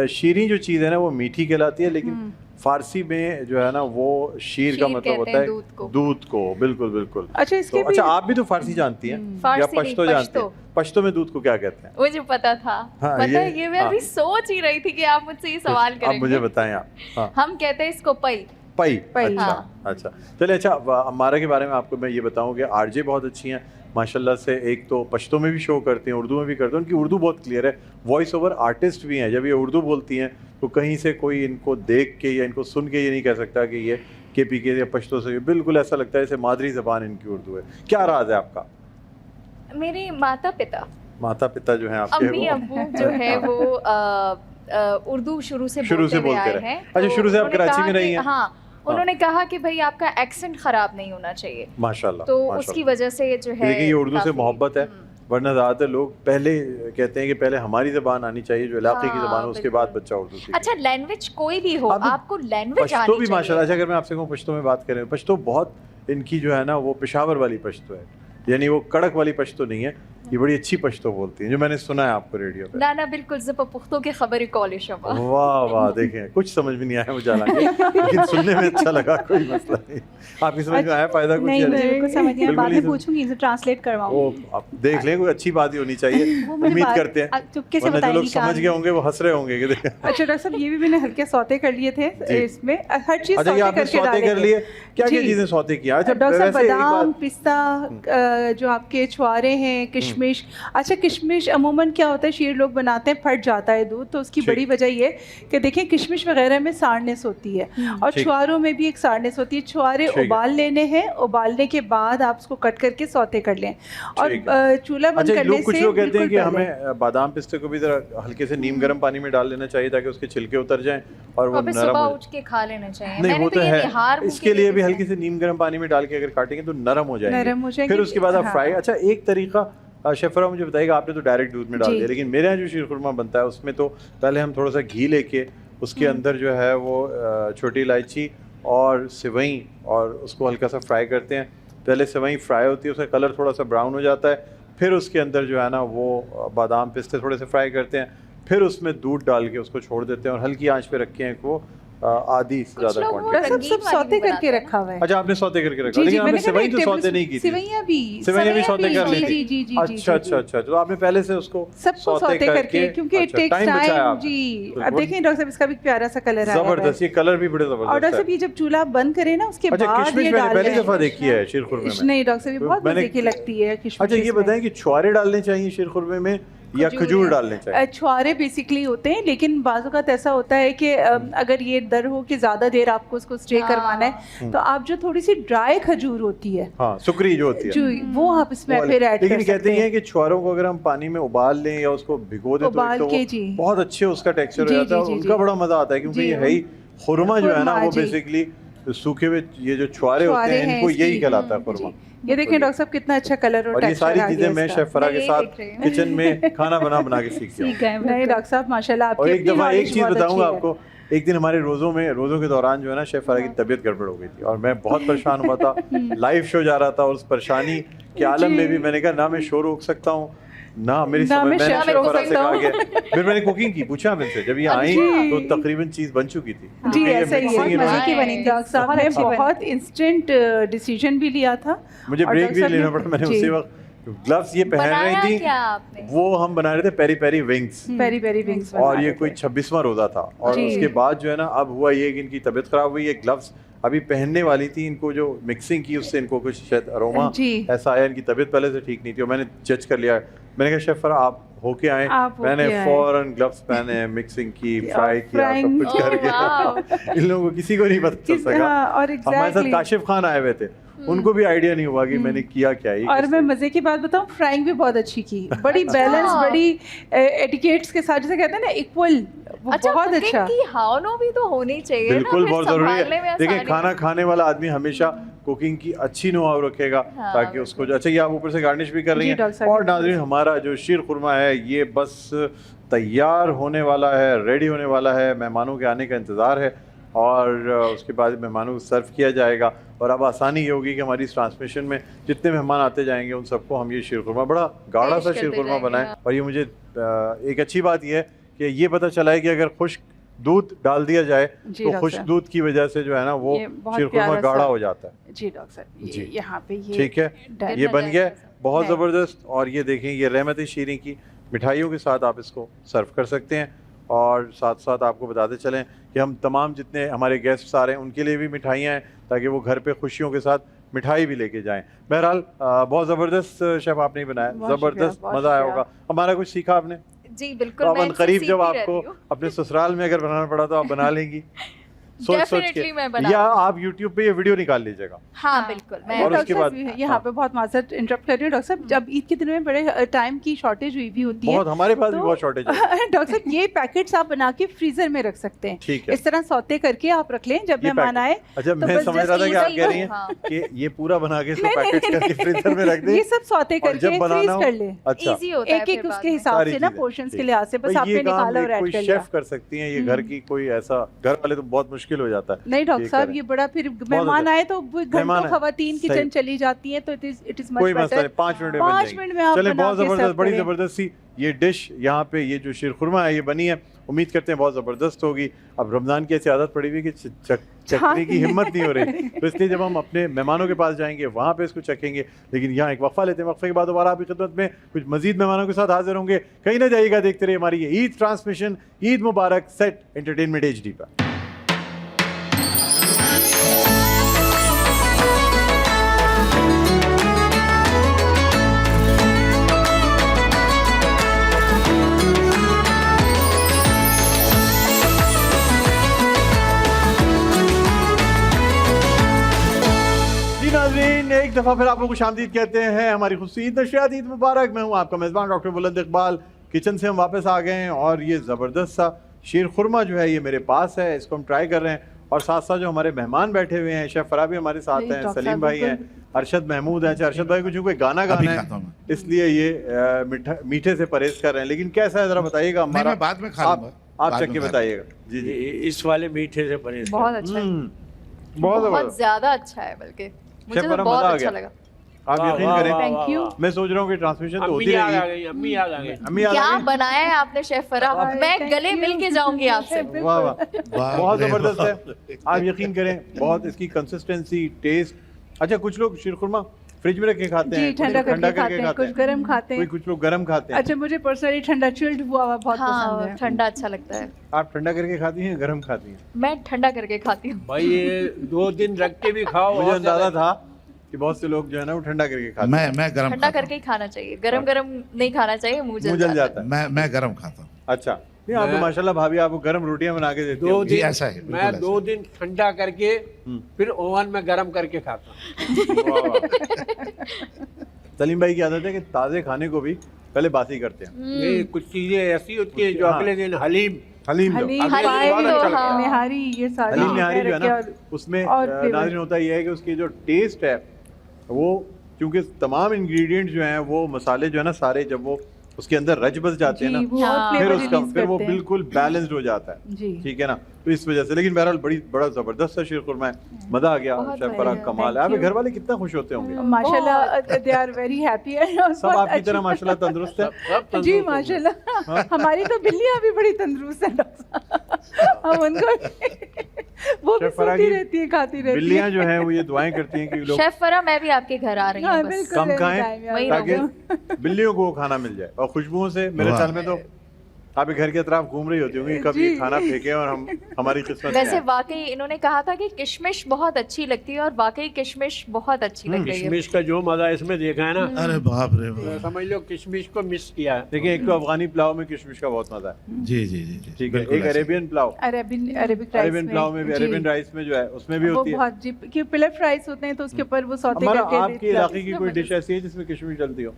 शीरी जो चीज़ है ना वो मीठी कहलाती है, लेकिन फारसी में जो है ना वो शीर का शीर मतलब कहते होता हैं है दूध को। दूध को, बिल्कुल बिल्कुल। अच्छा, इसके तो अच्छा, भी आप भी तो फारसी जानती हैं या फारसी नहीं, पश्तो जानती पश्तो। हैं? पश्तो में दूध को क्या कहते हैं? मुझे पता था। हाँ, पता है, ये- ये मैं हाँ। अभी सोच ही रही थी कि आप मुझसे ये सवाल आप करेंगे। मुझे बताएं आप। हाँ, हम कहते हैं इसको पई। पई। पई, अच्छा हाँ। अच्छा, चलिए। अच्छा, हमारे के बारे में आपको मैं ये बताऊं कि आरजे बहुत अच्छी हैं, माशाल्लाह से एक तो पश्तो में भी शो करती हैं, उर्दू में भी करते हैं, उनकी उर्दू बहुत क्लियर है, वॉइस ओवर आर्टिस्ट भी हैं। जब ये उर्दू बोलती हैं तो कहीं से कोई इनको देख के या इनको सुन के ये नहीं कह सकता कि ये KPK या पश्तो से, बिल्कुल ऐसा लगता है जैसे मादरी ज़बान इनकी उर्दू है। क्या राज है आपका? मेरे माता पिता जो हैं आपके अम्मी वो अब्बू जो है वो उर्दू शुरू से बोलते हुए आए रहे। हैं। अच्छा, शुरू से आप उन्होंने कराची कहा में रही कि- हैं? हाँ, उन्होंने कहा कि भाई आपका एक्सेंट खराब नहीं होना चाहिए, माशाल्लाह, तो माशाल्लाह। उसकी वजह से जो है देखिए ये उर्दू से काफी- मोहब्बत है, वरना ज़्यादातर लोग पहले कहते हैं कि पहले हमारी ज़बान आनी चाहिए जो इलाके की हाँ, ज़बान है, उसके बिल्कुल। बाद बच्चा उर्दू सीखे। अच्छा, लैंग्वेज कोई भी हो, आप- आपको लैंग्वेज पश्तो आनी भी चाहिए। माशाल्लाह, अच्छा अगर मैं आपसे कहूँ पश्तो में बात करें, पश्तो बहुत इनकी जो है ना वो पेशावर वाली पश्तो है, यानी वो कड़क वाली पश्तो नहीं है, ये बड़ी अच्छी पश्तो बोलती हैं जो मैंने सुना है आपको रेडियो पे। ना बिल्कुल ज़ब पुख्तों की खबर कॉलेज शबा। वाह वाह, देखें कुछ समझ में नहीं आया मुझे, हालांकि लेकिन सुनने में अच्छा लगा, कोई मसला नहीं। आपकी समझ में आया फायदा कुछ? नहीं, या मुझे बिल्कुल समझ नहीं आया, बिल्कुल बाद ही में पूछूंगी, इसे ट्रांसलेट वो करवाऊंगी। आप देख लें, कोई अच्छी बात ही होनी चाहिए, वो मुझे उम्मीद बात- करते हैं, चुपके से वरना जो लोग बताएंगी समझ कहानी। गए होंगे वो हंस रहे होंगे कि देखा। अच्छा डॉक्टर साहब, ये भी मैंने हल्के सौते कर लिए थे जी। इसमें, हर चीज़ अच्छा, ये सौते आपने करके सौते डालेंगे। कर लिए, क्या क्या जी। चीजें सौते किया? अच्छा डॉक्टर साहब, वैसे एक बादाम, बात, पिस्ता, जो आपके छुआरे हैं, किशमिश। अच्छा, किशमिश अमूमन क्या होता है, शीर लोग बनाते हैं, फट जाता है दूध, तो उसकी ठीक। बड़ी वजह ये कि देखें किशमिश वगैरह में सारनेस होती है और ठीक। छुआरों में भी एक सारनेस होती है। छुआरे ठीक है। उबाल लेने हैं, उबालने के बाद आप उसको कट करके सौते कर लें और ठीक है। चूल्हा बंद अच्छा करने लोग कुछ से लोग कहते हैं कि बिल्कुल पहले। हमें बादाम पिस्ते को भी जरा हल्के से नीम गर्म पानी में डाल लेना चाहिए ताकि उसके छिलके उतर जाएं और वो और फिर नरम सुबह हो उठ के खा लेना चाहिए। नहीं मैंने वो तो ये है, निहार मुंह इसके लिए भी देखा है। हल्के से नीम गर्म पानी में डाल के अगर काटेंगे तो नरम हो जाएंगे, नरम हो जाएंगे। फिर उसके बाद आप हाँ। फ्राई। अच्छा एक तरीका शेफरा मुझे बताइएगा, आपने तो डायरेक्ट दूध में डाल जी। दिया, लेकिन मेरे यहाँ जो शीर खुरमा बनता है उसमें तो पहले हम थोड़ा सा घी लेके उसके अंदर जो है वो छोटी इलायची और सेवई और उसको हल्का सा फ्राई करते हैं। पहले सेवई फ्राई होती है, उसका कलर थोड़ा सा ब्राउन हो जाता है, फिर उसके अंदर जो है ना वो बादाम पिस्ते थोड़े से फ्राई करते हैं, फिर उसमें दूध डाल के उसको छोड़ देते हैं और हल्की आंच पे रखे हैं वो आधी से कुछ ज़्यादा लोग वो क्वांटिटी। डॉक्टर साहब, सब रंगीन वाली सौते भी करके बनाते हैं। रखा हुआ है। अच्छा आपने सौते करके रखा, जी जी, लेकिन आपने मैंने कहा सेवई एक तो टेबल सौते नहीं की थी, सेवइयां भी सेवइयां भी सौते कर ली जी, थी। जी, जी, जी, अच्छा जी, अच्छा अच्छा, तो आपने पहले से उसको सबको सौते करके, क्योंकि इट टेक्स टाइम बचाया टाइम। आपने। जी, तो अब वो- देखें डॉक्टर साहब, इसका भी प्यारा सा कलर आया हुआ है। जबरदस्त, ये कलर भी बड़े और जबरदस्त डॉक्टर है। साहब, ये जब चूल्हा बंद करे ना उसके अच्छा बाद किशमिश ये मैंने डाल पहली दें। दफा देखी है शीर खुरमे में। नहीं डॉक्टर साहब, ये तो बहुत मैंने- मजे की लगती है किशमिश अच्छा ये इसमें। बताएं कि छुआरे डालने चाहिए शीर खुरमे में या खजूर डालने चाहिए? छुआरे बेसिकली होते हैं, लेकिन बाज़ औक़ात ऐसा होता है कि अगर ये डर हो कि ज़्यादा देर आपको उसको स्टे हाँ। करवाना है, तो आप जो थोड़ी सी ड्राई खजूर होती है हाँ सुकरी जो होती है जो वो आप इसमें वो फिर ऐड लेकिन कर कहते सकते हैं हैं। कि छुआरों को अगर हम पानी में उबाल लें या उसको भिगो दें तो उबाल एक तो के, वो जी। बहुत अच्छे उसका टेक्सचर हो जी, जाता है जी, और जी, उनका जी। बड़ा मजा आता है, क्योंकि जी, ये है ही खुरमा जो है ना खुरमा, वो जी। बेसिकली सूखे हुए ये जो छुआरे होते छुआरे हैं हैं इनको यही इसकी। कहलाता है खुरमा। ये देखें डॉक्टर साहब, कितना अच्छा कलर और और ये टेक्सचर सारी आ गया चीजें मैं इसका। शेफ फरा मैं के यही साथ देख रही हूँ। किचन में खाना बना के सीख गया हूँ। ठीक है नहीं बिल्कुल। डॉक्टर साहब, माशाल्लाह और आपकी एक अपनी दफ़ा एक knowledge चीज़ बहुत बताऊंगा अच्छी है। आपको, एक दिन हमारे रोज़ों के दौरान जो है ना शेफ फरा की तबीयत गड़बड़ हो गई थी और मैं बहुत परेशान हुआ था, लाइव शो जा रहा था और उस परेशानी के आलम में भी मैंने कहा ना मैं शो रोक सकता हूँ ना मेरी ना समझ, मैं मैंने शेफ शेफ रोक फरा से सकता कहा हूँ। कि फिर मैंने कुकिंग की, पूछा मुझसे जब ये आई तो तकरीबन चीज़ बन चुकी थी। जी क्योंकि ये ऐसा ही mixing है, ही मजे रही। की बनी थी। डॉक्टर साहब बहुत ने अच्छी बनी। बहुत इंस्टेंट डिसीजन भी लिया था। मुझे और ब्रेक डॉक्टर भी साहब लेना ने- पड़ा, मैंने जी। उसी वक्त ग्लव्स ये पहन बनाया रही क्या थी, आपने? वो हम बना रहे थे peri peri wings peri peri wings और ये कोई 26वां रोज़ा था और जी। उसके बाद जो है ना अब हुआ ये कि इनकी तबीयत खराब हुई, ये ग्लव्स अभी पहनने वाली थी, इनको जो मिक्सिंग की उससे इनको कुछ शायद अरोमा जी। ऐसा आया, इनकी तबीयत पहले से ठीक नहीं थी और मैंने जज कर लिया। मैंने कहा शेफ फरा आप होके आए, आप होके मैंने आए। फौरन ग्लव्स पहने, मिक्सिंग की, फ्राई किया, सब फ्राइंग- कुछ करके वाह। इन लोगों को किसी को नहीं पता चल सका। हाँ, और हमारे साथ exactly। काशिफ खान आए हुए थे, उनको भी आइडिया नहीं हुआ कि मैंने किया क्या ये और किस मैं तरह। मजे की बात बताऊं, फ्राइंग भी बहुत अच्छी की, बड़ी बैलेंस, बड़ी एटिकेट्स के साथ, जैसे कहते हैं ना इक्वल, वो अच्छा, बहुत cooking अच्छा। की हावनो भी तो होनी चाहिए ना, बिल्कुल फिर बहुत जरूरी संभालने है। में देखिए आसानी। खाना खाने वाला आदमी हमेशा कुकिंग की अच्छी नुआव रखेगा हाँ, ताकि उसको जो अच्छा, ये आप ऊपर से गार्निश भी कर रही जी, हैं। डॉक्टर साहब, और नाज़रीन हमारा जो शीर खुरमा है ये बस तैयार होने वाला है, रेडी होने वाला है, मेहमानों के आने का इंतज़ार है और उसके बाद मेहमानों को सर्व किया जाएगा। और अब आसानी ये होगी कि हमारी इस ट्रांसमिशन में जितने मेहमान आते जाएंगे उन सबको हम ये शीर खुरमा बड़ा गाढ़ा पेश सा करते शीर खुरमा जाएंगे, बनाएं। हाँ। और ये मुझे एक अच्छी बात ये है कि ये पता चला है कि अगर खुश्क दूध डाल दिया जाए जी, तो डॉक्टर खुश्क साहब। दूध की वजह से जो है ना वो ये बहुत शीर खुरमा प्यारा गाढ़ा सा- हो जाता है। जी डॉक्टर साहब, जी। यहाँ पे ये ठीक है, डन। ये बन गया, बहुत है। ज़बरदस्त। और ये देखें, ये रहमत शीरी की मिठाइयों के साथ आप इसको सर्व कर सकते हैं। और साथ साथ आपको बताते चलें कि हम तमाम जितने हमारे गेस्ट्स आ रहे हैं उनके लिए भी मिठाइयाँ हैं ताकि वो घर पे खुशियों के साथ मिठाई भी लेके जाएं। बहरहाल बहुत ज़बरदस्त शेफ आपने बनाया, बहुत ज़बरदस्त, शुक्रिया, मज़ा आया बहुत होगा। हमारा कुछ सीखा आपने? जी बिल्कुल, तो मैं अपन इनसे करीब जब सीखती आपको रहती हूँ। अपने ससुराल में अगर बनाना पड़ा तो आप बना लेंगी सोच Definitely मैं के, बना या लूंगी। आप YouTube पे ये वीडियो निकाल लीजिएगा। हाँ बिल्कुल, मैं और डॉक्टर उसके साहब, बाद- यहाँ हाँ। पे बहुत माजरत इंटरप्ट कर रही हूँ डॉक्टर साहब, जब ईद के दिनों में बड़े टाइम की शॉर्टेज हुई भी होती है, बहुत, हमारे पास भी तो- बहुत शॉर्टेज है। डॉक्टर साहब ये पैकेट्स आप बना के फ्रीजर में रख सकते हैं, ठीक है। इस तरह सौते करके आप रख लें, जब ये मेहमान आए पैकेट, अच्छा तो मैं बस समझ just रहा था कि आप easy कह रही हैं हाँ। कि ये पूरा बना के इसको नहीं, नहीं, पैकेट नहीं, करके फ्रीजर में रख दें ये सब सौते और करके जब बनाना फ्रीज हो कर लें, अच्छा इजी होता है एक एक फिर उसके बाद में। हिसाब सारी से ना चीजें, पोर्शंस के ठीक। लिहाज से, बस भाई, ये आपने काम निकाला और एक ऐड कोई कर लिया। शेफ कर सकती हैं, ये घर की कोई ऐसा घर वाले तो बहुत मुश्किल हो जाता है। नहीं डॉक्टर ये साहब, करें। ये बड़ा फिर मेहमान अच्छा। आए तो घंटों मेहमान आए, खवातीन सही। किचन चली जाती हैं, तो इट इज मच कोई मसला बेटर। नहीं, 5 मिनट में बन 5 जाएगी। मिनट में आप चलें, बना बहुत के ज़बरदस्त, सर्व बड़ी करें। ज़बरदस्त सी ये डिश यहाँ पे, ये जो शीरखुरमा है ये बनी है, उम्मीद करते हैं बहुत ज़बरदस्त होगी। अब रमज़ान की ऐसी आदत पड़ी हुई कि चखने की हिम्मत नहीं हो रही, तो इसलिए जब हम अपने मेहमानों के पास जाएंगे वहाँ पे इसको चखेंगे। लेकिन यहाँ एक वक्फा लेते हैं, वक्फे के बाद दोबारा आपकी खिदमत में कुछ मजीद मेहमानों के साथ हाजिर होंगे। कहीं ना जाइएगा, देखते रहिए हमारी ये ईद ट्रांसमिशन। ईद मुबारक सेट एंटरटेनमेंट HD पर। जी नाज़रीन, एक दफ़ा फिर आपको खुशामदीद कहते हैं हमारी खुशी ईद नशरियात, ईद मुबारक। मैं हूँ आपका मेज़बान डॉक्टर बुलंद इकबाल। किचन से हम वापस आ गए हैं और ये ज़बरदस्त सा शीरखुरमा जो है ये मेरे पास है, इसको हम ट्राई कर रहे हैं। और साथ साथ जो हमारे मेहमान बैठे हुए हैं, शेफ़ फरा भी हमारे साथ जी, हैं, डॉक्टर सलीम साहब, भाई हैं, अरशद महमूद हैं। अच्छा, अरशद भाई को चूँकि गाना अभी गाना खाता हूँ है मैं। इसलिए ये मीठे से परहेज कर रहे हैं, लेकिन कैसा है ज़रा बताइएगा। नहीं, मैं बाद में खा लूंगा। आप बाद चख के में खा बताइएगा। जी जी, इस वाले मीठे से परहेज करें। बहुत अच्छा है, बहुत बहुत ज़बरदस्त। ज्यादा अच्छा है, बल्कि मुझे शेफ तो फरा, बहुत मज़ा आ अच्छा गया। लगा। आप वाह, यकीन वाह, करें, वाह, थैंक वाह, यू। वाह। मैं सोच रहा हूँ कि ट्रांसमिशन तो अम्मी होती याद आ रहेगी। गई, अम्मी याद आ गई। अम्मी याद क्या आ गई? बनाया है आपने शेफ फरा, मैं thank गले मिल you. के जाऊंगी आपसे। वाह वाह, वाह बहुत रे जबरदस्त वाह। है। आप यकीन करें, बहुत इसकी कंसिस्टेंसी, टेस्ट। अच्छा, कुछ लोग शीरखुरमा फ्रिज में रख के खाते जी, हैं, कुछ ठंडा लोग करके खाते हैं, कुछ गर्म खाते कोई हैं। कुछ लोग गर्म खाते हैं। अच्छा, मुझे पर्सनली ठंडा चिल्ड हुआ हुआ बहुत पसंद हाँ, है। ठंडा अच्छा लगता है। आप ठंडा करके खाती हैं, गर्म खाती हैं? मैं ठंडा करके खाती हूँ। भाई ये 2 दिन रख के भी खाओ। मुझे और अंदाजा ज्यादा- था कि बहुत से लोग जो है ना वो ठंडा करके खाते हैं। मैं गरम ठंडा खाता करके ही खाना चाहिए, गरम गरम नहीं खाना चाहिए, मुंह मुंह जल जल जाता जाता है। हूँ। मैं गरम खाता हूँ। अच्छा, नहीं आपको मैं- माशाल्लाह भाभी आपको गर्म रोटियां बना के देती 2 हैं। जी, दिन ऐसा है, बिल्कुल मैं ऐसा 2 है। दिन ठंडा करके फिर ओवन में गरम करके खाता हूँ। वाह, वाह। सलीम भाई की आदत है कि ताज़े खाने को भी पहले बासी करते हैं। ये कुछ चीजें ऐसी होती है जो हाँ। अगले दिन हलीम हलीम जो हलीम, हलीम पाए, बहुत अच्छा लगता है। निहारी, ये सारी हलीम चीजें निहारी जो है रख के ना, और- उसमें और flavor। नाज़रीन होता यह है कि उसकी जो टेस्ट है वो, क्योंकि तमाम इंग्रेडिएंट्स जो हैं वो मसाले जो है ना सारे, जब वो उसके अंदर रच बस जाते हैं जी, ना, वो और हाँ। फिर flavor उसका release फिर वो करते हैं। बिल्कुल बैलेंस्ड हो जाता है। जी। ठीक है ना, तो इस वजह से। लेकिन बहरहाल बड़ा ज़बरदस्त सा शीरखुरमा है, मज़ा आ गया। बहुत शेफ फरा बढ़िया, कमाल है। thank आपके you। घर वाले कितना खुश होते होंगे, माशाल्लाह, दे आर वेरी हैप्पी है। सब आपकी तरह माशाल्लाह तंदुरुस्त है। सब तंदुरुस्त जी हो गए। माशाल्लाह, हमारी तो बिल्लियां भी बड़ी तंदुरुस्त हैं डॉक्टर साहब। हम उनको वो भी शेफ फरा सोती की रहती है, खाती रहती है। बिल्लियां जो हैं वो ये दुआएं करती हैं कि लोग शेफ फरा, मैं भी आपके घर आ रही हाँ, हूँ बस। बिल्कुल, कम anytime, खाएं यार। वही ताकि बिल्लियों को वो खाना मिल जाए। और खुशबुओं से मेरे वाह। ख्याल में तो आपके घर के अतराफ घूम रही होती होंगी, कभी जी। खाना फेंके और हम हमारी किस्मत वैसे में है। वाकई इन्होंने कहा था कि किशमिश बहुत अच्छी लगती है, और वाकई किशमिश बहुत अच्छी लग रही है। किशमिश का जो मजा इसमें देखा है ना, अरे बाप रे तो बाप। समझ लो किशमिश को मिस किया है। देखिए, एक तो अफगानी पुलाव में किशमिश का बहुत मजा है, जी जी जी जी, ठीक है। बिल्कुल एक ऐसा। Arabian pulao, Arabic Arabian pulao में भी, जी। अरेबियन राइस में जो है उसमें भी वो होती है। बहुत जी, क्योंकि पिलफ राइस होते हैं तो उसके ऊपर वो सौते हमारा करके आपके देते हैं। इलाके की कोई डिश ऐसी है जिसमें किशमिश डलती हो?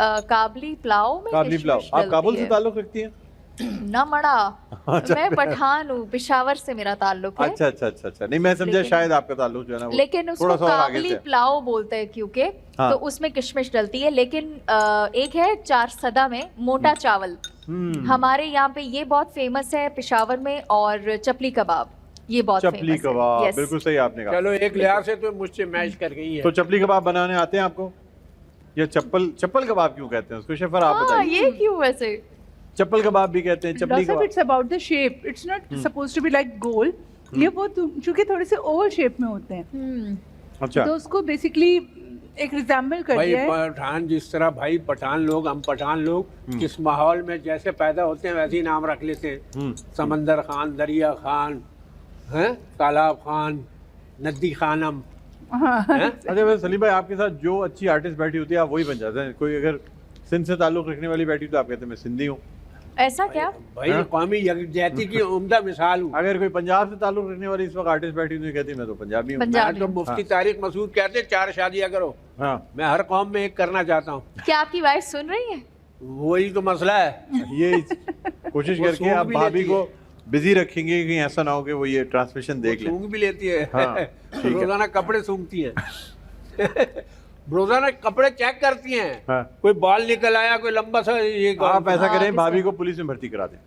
काबली पुलाव में काबली पुलाव। किशमिश आप काबुल डलती से है। ताल्लुक रखती हैं? ना मड़ा, मैं पठान हूँ, पेशावर से मेरा ताल्लुक है। अच्छा अच्छा अच्छा अच्छा, नहीं मैं समझा लेकिन- शायद आपका ताल्लुक जो है ना वो लेकिन उसको थोड़ा सा और आगे काबली से। पुलाव बोलते हैं क्योंकि हाँ। तो उसमें किशमिश डलती है। लेकिन एक है चार सदा में मोटा चावल, हमारे यहाँ पे ये बहुत फेमस है पेशावर में, और चपली कबाब ये बहुत चपली फेमस है। कबाब, Yes। बिल्कुल सही आपने कहा। चलो एक लिहाज से तो मुझसे मैच कर गई है। तो चपली कबाब बनाने आते हैं आपको? या चप्पल कबाब क्यों कहते हैं उसको, शेफर आप हाँ, बताइए। ये क्यों वैसे? चप्पल कबाब भी कहते हैं, चपली डॉक्टर साहब, कबाब। It's about the shape, it's not supposed to be like गोल। ये वो चूंकि थोड़े से ओवल शेप में होते हैं, अच्छा, तो उसको बेसिकली एक रिजेंबल कर भाई दिया है। पठान जिस तरह, भाई पठान लोग, हम पठान लोग किस माहौल में जैसे पैदा होते हैं वैसे ही नाम रख लेते हैं। समंदर खान, दरिया खान, हैं तालाब खान, नदी खानम, हैं? अच्छा वैसे सलीम भाई, आपके साथ जो अच्छी आर्टिस्ट बैठी होती है आप वही बन जाते हैं। कोई अगर सिंध से ताल्लुक रखने वाली बैठी तो आप कहते हैं मैं सिंधी हूँ। ऐसा क्या? भाई कौमी यकजहती की उम्दा मिसाल हूँ। अगर कोई पंजाब से ताल्लुक रखने वाली इस वक्त आर्टिस्ट बैठी हुई तो कहती मैं तो पंजाबी हूँ। पंजाब- मैं तो मुफ्ती तारिक मसूद कहते 4 शादियां करो। हाँ, मैं हर कौम में एक करना चाहता हूँ। क्या आपकी वाइफ सुन रही है? वही तो मसला है। ये कोशिश वो करके सूंघ आप भी भाभी लेती को बिजी रखेंगे कि ऐसा ना हो कि वो ये ट्रांसमिशन देख लें। सूंघ भी लेती है। हाँ, ठीक है। रोजाना कपड़े सूंघती है। रोजाना कपड़े चेक करती हैं। हाँ। कोई बाल निकल आया, कोई लंबा सा ये आप ऐसा हाँ, करें किस भाभी तरह? को पुलिस में भर्ती करा दें।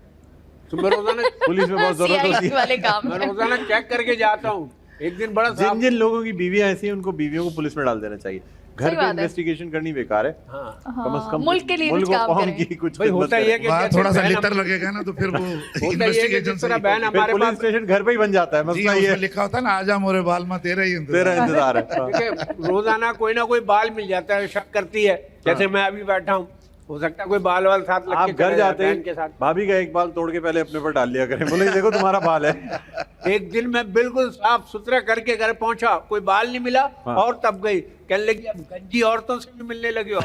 तो मैं रोजाना पुलिस में बहुत जरूरत होती CID है। वाले काम मैं है। रोजाना चेक करके जाता हूँ। एक दिन बड़ा जिन साफ। जिन लोगों की बीवियां ऐसी हैं उनको बीवियों को पुलिस में डाल देना चाहिए। घर सही पे बात है। इन्वेस्टिगेशन करनी बेकार है। हाँ। कम से कम मुल्क के लिए मुल्क कुछ और काम कौम करें। की कुछ भाई खिदमत होता ये करें। कि वहाँ जैसे थोड़ा सा बहन लिटर लगेगा ना तो फिर वो होता ये कि इन्वेस्टिगेशन जिस तरह बहन फिर हमारे पुलिस पास स्टेशन घर पे ही बन जाता है। जी मसला ये उसमें है, लिखा होता है ना, आजा मोरे बाल में तेरा ही तेरा इंतजार। इंतजार है। हाँ। देखिए रोजाना कोई ना कोई बाल मिल जाता है, शक करती है। जैसे मैं अभी बैठा हूँ, हो सकता है कोई बाल वाल साथ लग आप के घर चले जाते जाए ही बहन के साथ। भाभी का एक बाल तोड़ के पहले अपने पर डाल लिया करें, बोले देखो तुम्हारा बाल है। एक दिन मैं बिल्कुल साफ सुथरा करके घर पहुंचा, कोई बाल नहीं मिला। हाँ। और तब गई, कहने लगी अब गंजी औरतों से भी मिलने लगी हो।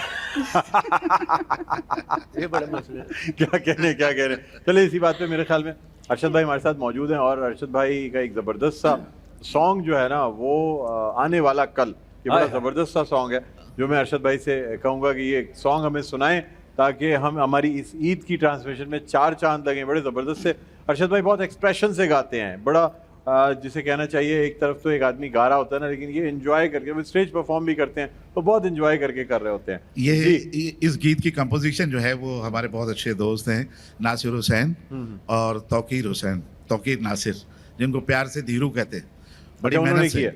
ये बड़े मसले हैं। क्या कह रहे हैं। चले इसी बात पे मेरे ख्याल में अरशद भाई हमारे साथ मौजूद हैं और अरशद भाई का एक ज़बरदस्त सा सॉन्ग जो है ना वो आने वाला कल, ये बड़ा हाय हाय। ज़बरदस्त सा सॉन्ग है जो मैं अरशद भाई से कहूँगा कि ये सॉन्ग हमें सुनाएं ताकि हम हमारी इस ईद की ट्रांसमिशन में 4 चांद लगें। बड़े ज़बरदस्त से अरशद भाई बहुत एक्सप्रेशन से गाते हैं, बड़ा जिसे कहना चाहिए एक तरफ तो एक आदमी गा रहा होता है ना, लेकिन ये एंजॉय करके वो स्टेज परफॉर्म भी करते हैं तो बहुत एंजॉय करके कर रहे होते हैं। ये इस गीत की कंपोजिशन जो है वो हमारे बहुत अच्छे दोस्त हैं नासिर हुसैन और तौकीर हुसैन, तौकीर नासिर, जिनको प्यार से धीरू कहते हैं। बड़ी अच्छा, उन्होंने मेहनत से किया?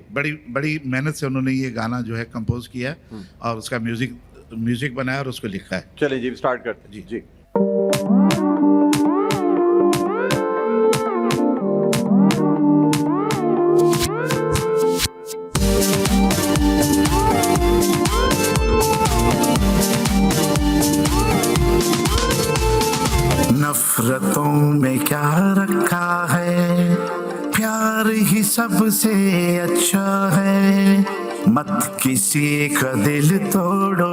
बड़ी मेहनत से उन्होंने ये गाना जो है कंपोज किया और उसका म्यूजिक बनाया और उसको लिखा है। चले जी स्टार्ट करते हैं। जी नफरतों में क्या रखा है, प्यार ही सबसे अच्छा है। मत किसी का दिल तोड़ो,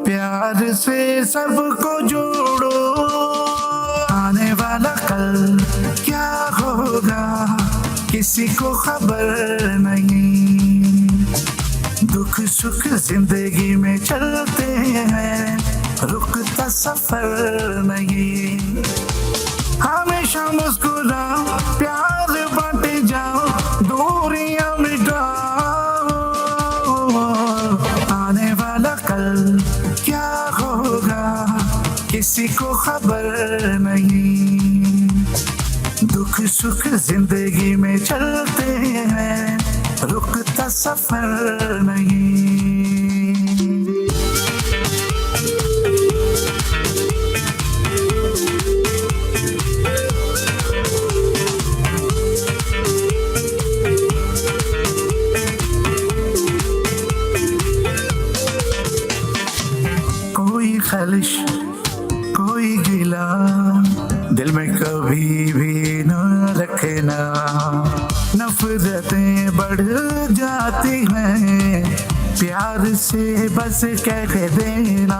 प्यार से सबको जोड़ो। आने वाला कल क्या होगा किसी को खबर नहीं। दुख सुख जिंदगी में चलते हैं, रुकता सफर नहीं। हमेशा मुस्कुराओ, प्यार बांटे जाओ, दूरियां मिटाओ। आने वाला कल क्या होगा किसी को खबर नहीं। दुख सुख जिंदगी में चलते हैं, रुकता सफर नहीं। कोई खलिश कोई गिला दिल में कभी भी न रखना। नफरतें बढ़ जाती हैं, प्यार से बस कह देना।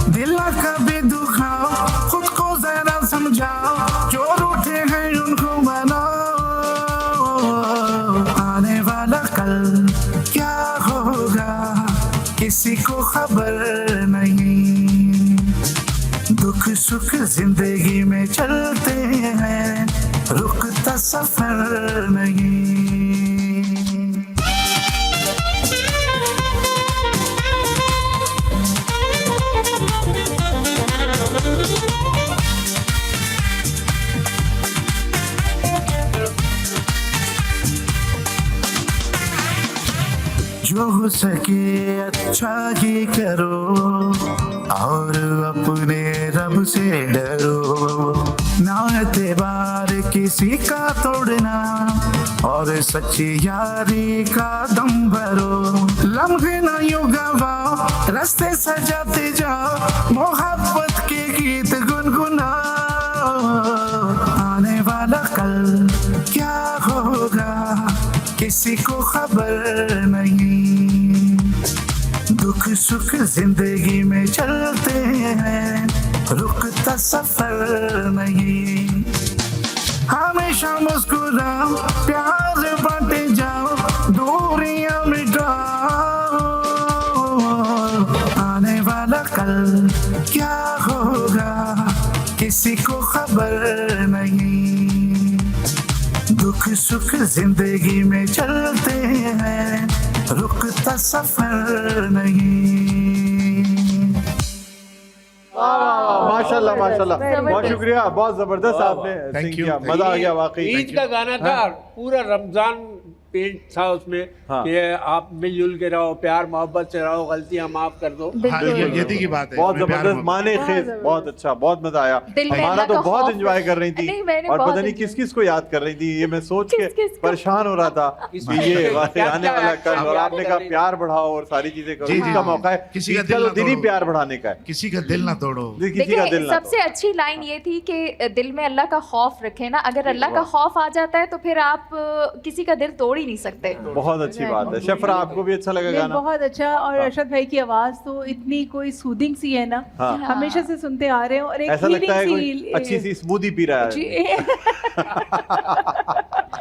दिल ना कभी दुखाओ, खुद को जरा समझाओ, जो रूठे हैं उनको मनाओ। आने वाला कल क्या होगा किसी को खबर नहीं। दुख सुख जिंदगी में चलते हैं, रुकता सफर नहीं। जो हो सके अच्छा ही करो और अपने रब से डरो। ना एतबार किसी का तोड़ना और सच्ची यारी का दम भरो। लम्हे ना यूं गवाओ, रास्ते सजाते जाओ, मोहब्बत के गीत गुनगुनाओ। आने वाला कल क्या होगा किसी को खबर सुख जिंदगी में चलते हैं, रुकता सफर नहीं। हमेशा मुस्कुराओ, प्यार बांटे जाओ, दूरियां मिटाओ। आने वाला कल क्या होगा किसी को खबर नहीं। दुख सुख जिंदगी में चलते हैं, रुकता सफर नहीं। माशाल्लाह माशाल्लाह, बहुत शुक्रिया, बहुत जबरदस्त आपने Thank सिंग you, किया, thank मजा आ you. गया वाकई। ईद का गाना था, पूरा रमजान पेंट था उसमें हाँ। कि आप मिलजुल के रहो, प्यार मोहब्बत से रहो, गलतियां माफ कर दो। हाँ, ये की बात है। बहुत हमें प्यार जबरदस्त, मोहब्बत- माने खेज, बहुत अच्छा, बहुत मजा आया। दिल में हमारा अल्लाह तो का बहुत खौफ एंजॉय कर रही थी नहीं, मैंने और बहुत पता नहीं किस किस को याद कर रही थी, ये मैं सोच के किस-किस को? परेशान हो रहा था किस-किस कि ये को? वाकई क्या- आने क्या वाला याद कल, कर और रही आपने थी? कहा प्यार बढ़ाओ और सारी चीजें करो। जी, ईद का जी। मौका है, किसी का ईद का दिल तो ना दिन ही तोड़ो। प्यार बढ़ाने का है, किसी का दिल ना तोड़ो। किसी का दिल देखिए ना सबसे अच्छी लाइन ये थी कि दिल में अल्लाह का खौफ रखे ना, अगर अल्लाह का खौफ आ जाता है तो फिर आप किसी का दिल तोड़ ही नहीं सकते। तोड़ो। बहुत अच्छी बात है। शफरा, आपको भी अच्छा लगा नहीं, गाना? बहुत अच्छा। और अरशद भाई की आवाज तो इतनी कोई सूदिंग सी है ना, हाँ। हमेशा से सुनते आ रहे हैं। और एक ऐसा लगता है कोई healing अच्छी सी स्मूदी पी रहा है। जी।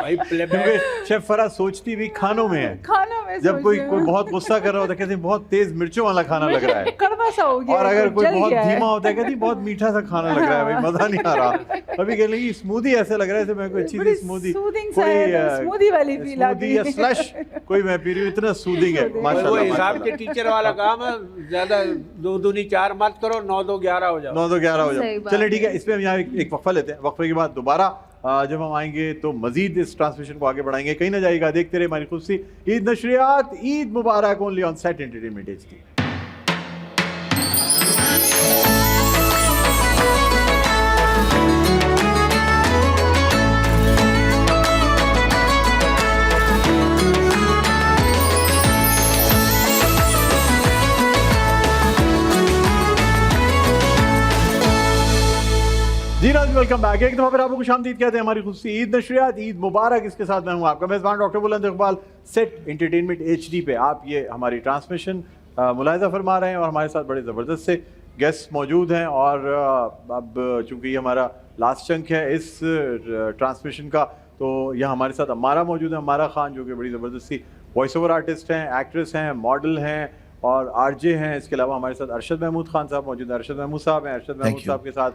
भाई क्योंकि शेफ फरा सोचती भी खानों में है। खाना में जब कोई सोच रही कोई हूँ। बहुत गुस्सा कर रहा होता है, कहते हैं बहुत तेज मिर्चों वाला खाना लग रहा है। कड़वा सा हो गया और है, अगर तो कोई जल बहुत गया है। धीमा होता है, कहती बहुत मीठा सा खाना लग रहा है, भाई मजा नहीं आ रहा। अभी कह लगी स्मूदी ऐसे लग रहा है जैसे मैं कोई अच्छी बड़ी सी स्मूदी, soothing सा है, तो smoothie वाली feel आ स्मूदी या गई। स्लश कोई मैं पी रही हूँ, इतना सूदिंग है। वो माशाल्लाह हिसाब माशाल्लाह। के टीचर वाला काम है, ज्यादा 2 दूनी 4 मत करो, 9 2 11 हो जाओ। 9 तो 11 हो सही जाए। बात चलिए है। ठीक है, इसमें हम यहाँ एक वक्फा लेते हैं। वक्फे के बाद दोबारा जब हम आएंगे तो मजीद इस ट्रांसमिशन को आगे बढ़ाएंगे। कहीं ना जाइएगा, देखते रहे हमारी खुशी ईद नशरियात। ईद मुबारक only on set entertainment HD। जी नाज़रीन, वेलकम बैक। एक दफ़ा फिर आपको खुशामदीद कहते हैं हमारी खुशी ईद नशरियात, ईद मुबारक। इसके साथ मैं हूँ आपका मेज़बान डॉक्टर बुलंद इकबाल। सेट एंटरटेनमेंट HD पे आप ये हमारी ट्रांसमिशन मुलाहिज़ा फरमा रहे हैं और हमारे साथ बड़े ज़बरदस्त से गेस्ट मौजूद हैं। और अब चूँकि ये हमारा लास्ट चंक है इस ट्रांसमिशन का, तो यहाँ हमारे साथ अमारा मौजूद है, अमारा खान, जो कि बड़ी ज़बरदस्त सी वॉइस ओवर आर्टिस्ट हैं, एक्ट्रेस हैं, मॉडल हैं और RJ हैं। इसके अलावा हमारे साथ अरशद महमूद खान साहब मौजूद हैं। अरशद महमूद साहब हैं। अरशद महमूद साहब के साथ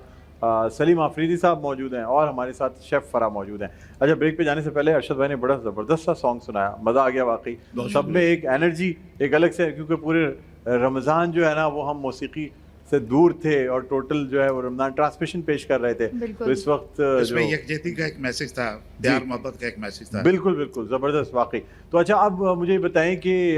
सलीम आफरीदी साहब मौजूद हैं और हमारे साथ शेफ फरा मौजूद हैं। अच्छा, ब्रेक पे जाने से पहले अरशद भाई ने बड़ा ज़बरदस्त सा सॉन्ग सुनाया, मज़ा आ गया वाकई। सब में एक एनर्जी, एक अलग से, क्योंकि पूरे रमज़ान जो है ना वो हम मौसीकी से दूर थे और टोटल जो है वो रमज़ान ट्रांसमिशन पेश कर रहे थे। बिल्कुल। तो इस वक्त इसमें जो यकजहती का एक मैसेज था, प्यार मोहब्बत का एक मैसेज था। बिल्कुल बिल्कुल ज़बरदस्त वाकई। तो अच्छा, अब मुझे बताएं कि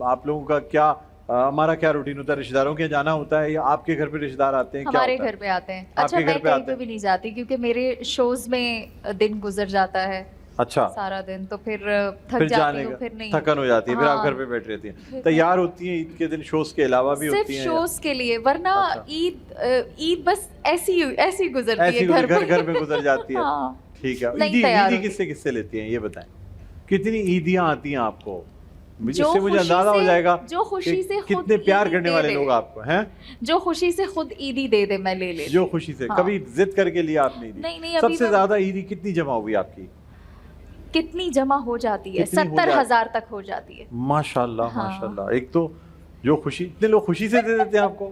आप लोगों का क्या हमारा क्या रूटीन होता है? रिश्तेदारों के यहाँ जाना होता है या आपके घर पे रिश्तेदार आते हैं? क्या हमारे होता है? घर पे आते हैं। आपके अच्छा, घर मैं पे कहीं आते पे हैं? भी नहीं जाती क्योंकि मेरे शोज में दिन गुजर जाता है अच्छा, सारा दिन, तो फिर थक फिर जाती जाने हूँ, का फिर नहीं। थकन हो जाती है, फिर आप हाँ। घर पे बैठ रहती हैं, तैयार होती हैं ईद के दिन शोज के अलावा भी सिर्फ होती हैं? शोज के लिए, वरना अच्छा। ईद बस ऐसी गुजरती ऐसी है घर घर पे। घर में गुजर जाती है। हाँ। ठीक है। नहीं ईदी तैयार ईदी होती। किससे किससे लेती हैं ये बताएं, कितनी ईदियां आती हैं आपको? जो इससे मुझे खुशी अंदाजा हो से- जाएगा जो खुशी कि से खुद कितने प्यार ईदी करने दे वाले दे। लोग आपको हैं, जो खुशी से खुद ईदी दे दे मैं ले ले। जो खुशी से हाँ। कभी जिद करके लिया आपने ईदी? नहीं, अभी सबसे मैं- ज्यादा ईदी कितनी जमा हुई आपकी? कितनी जमा हो जाती है? कितनी हो 70,000 तक हो जाती है। माशाल्लाह हाँ। माशाल्लाह। एक तो जो खुशी, इतने लोग खुशी से दे देते हैं आपको।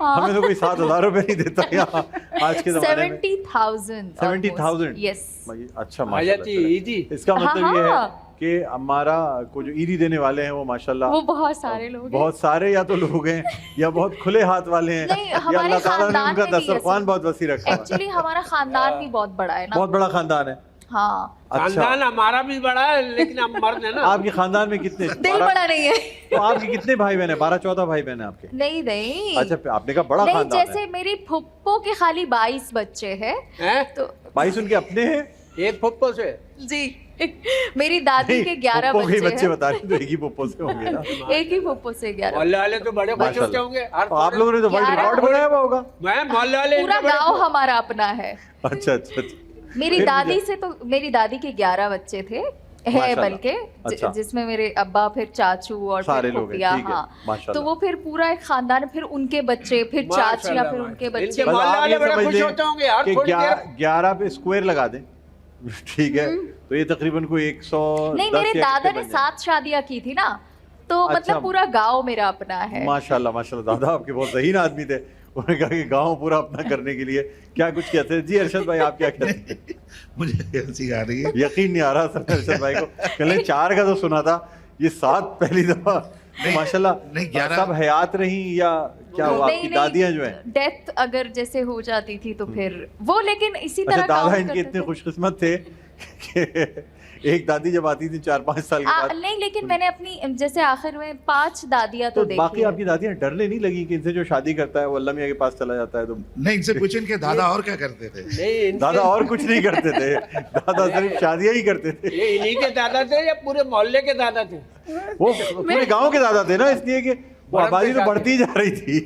हाँ। हमें तो कोई 7,000 रुपए नहीं देता यहाँ आज के जमाने में। 70,000 70,000? यस। अच्छा आ जाती है माशाल्लाह। ईदी। इसका मतलब ये है हाँ। कि हमारा को जो ईदी देने वाले हैं वो माशाल्लाह वो बहुत सारे लोग हैं। बहुत सारे या तो लोग हैं या बहुत खुले हाथ वाले हैं, नहीं, या हमारे अल्लाह ताला ने खानदान उनका में नहीं दस्तरखान ऐसे। बहुत वसी रखा है। एक्चुअली हमारा खानदान भी बहुत बड़ा है ना। बहुत बड़ा खानदान है। हाँ। अच्छा, खानदान हमारा भी बड़ा है, लेकिन हम मर्द है ना। आपके खानदान में कितने? दिल बड़ा नहीं है। तो आपके कितने भाई बहन है? 12-14 भाई बहन है आपके? नहीं। अच्छा, आपने कहा बड़ा नहीं, खानदान जैसे है। मेरी फुप्पो के खाली 22 बच्चे हैं, हैं? तो 22 उनके अपने हैं? एक फुप्पो से जी मेरी दादी के 11 पुप्पो के बच्चे बच्चे बता रही, तो एक ही पुप्पो से होंगे ना। हैं। एक ही फुप्पो से 11। मोहल्ले वाले तो बड़े खुश होते माशाल्लाह। होंगे। तो आप लोगों ने तो वर्ल्ड 11 रिकॉर्ड बनाया हुआ होगा। मैं मोहल्ले वाले पूरा इनके बड़े गांव हमारा अपना है। अच्छा अच्छा अच्छा। मेरी फिर दादी मुझे- से तो मेरी दादी के 11 बच्चे थे, है माशाल्लाह। बल्कि अच्छा। जिसमें मेरे अब्बा, फिर चाचू और सारे फिर लोग हैं, फूफिया, ठीक है, हाँ। माशाल्लाह। तो वो फिर पूरा एक खानदान, फिर उनके बच्चे, फिर चाचियाँ, फिर उनके बच्चे। इनके बस मोहल्ले आप वाले ये बड़े समझ खुश लें होते होंगे यार, कि थोड़ी देर 11 पे स्क्वायर लगा दें, ठीक है, तो ये तकरीबन कोई 100 नहीं, मेरे दादा ने 7 शादियां की थी ना, तो अच्छा। मतलब पूरा गांव मेरा अपना है। माशाल्लाह माशाल्लाह, दादा आपके बहुत ज़हीन आदमी थे। उन्होंने कहा कि गांव पूरा अपना करने के लिए क्या कुछ कहते हैं। जी अरशद भाई, आप क्या कहते हैं? मुझे हंसी आ रही है। यकीन नहीं आ रहा सर अरशद भाई को। पहले 4 का तो सुना था, ये 7 पहली दफा। नहीं, माशाल्लाह नहीं, 11 सब हयात रही या क्या हुआ? आपकी दादियां जो हैं, डेथ अगर जैसे हो जाती थी तो फिर वो, लेकिन इसी अच्छा तरह दादा count इनके करते इतने थे। खुशकिस्मत थे कि एक दादी जब आती थी 4-5 साल के बाद, नहीं, लेकिन मैंने अपनी जैसे आखिर में 5 दादियां तो तो देखी बाकी है। आपकी दादियां डरने नहीं लगी कि इनसे जो शादी करता है वो अल्लाह मियां के पास चला जाता है? तो नहीं, इनसे पूछे इनके दादा और क्या करते थे। नहीं, दादा और कुछ नहीं करते थे, दादा सिर्फ शादियां ही करते थे। ये इन्हीं के दादा थे या पूरे मोहल्ले के दादा थे? वो पूरे गांव के दादा थे ना, इसलिए कि वो आबादी तो बढ़ती जा रही थी।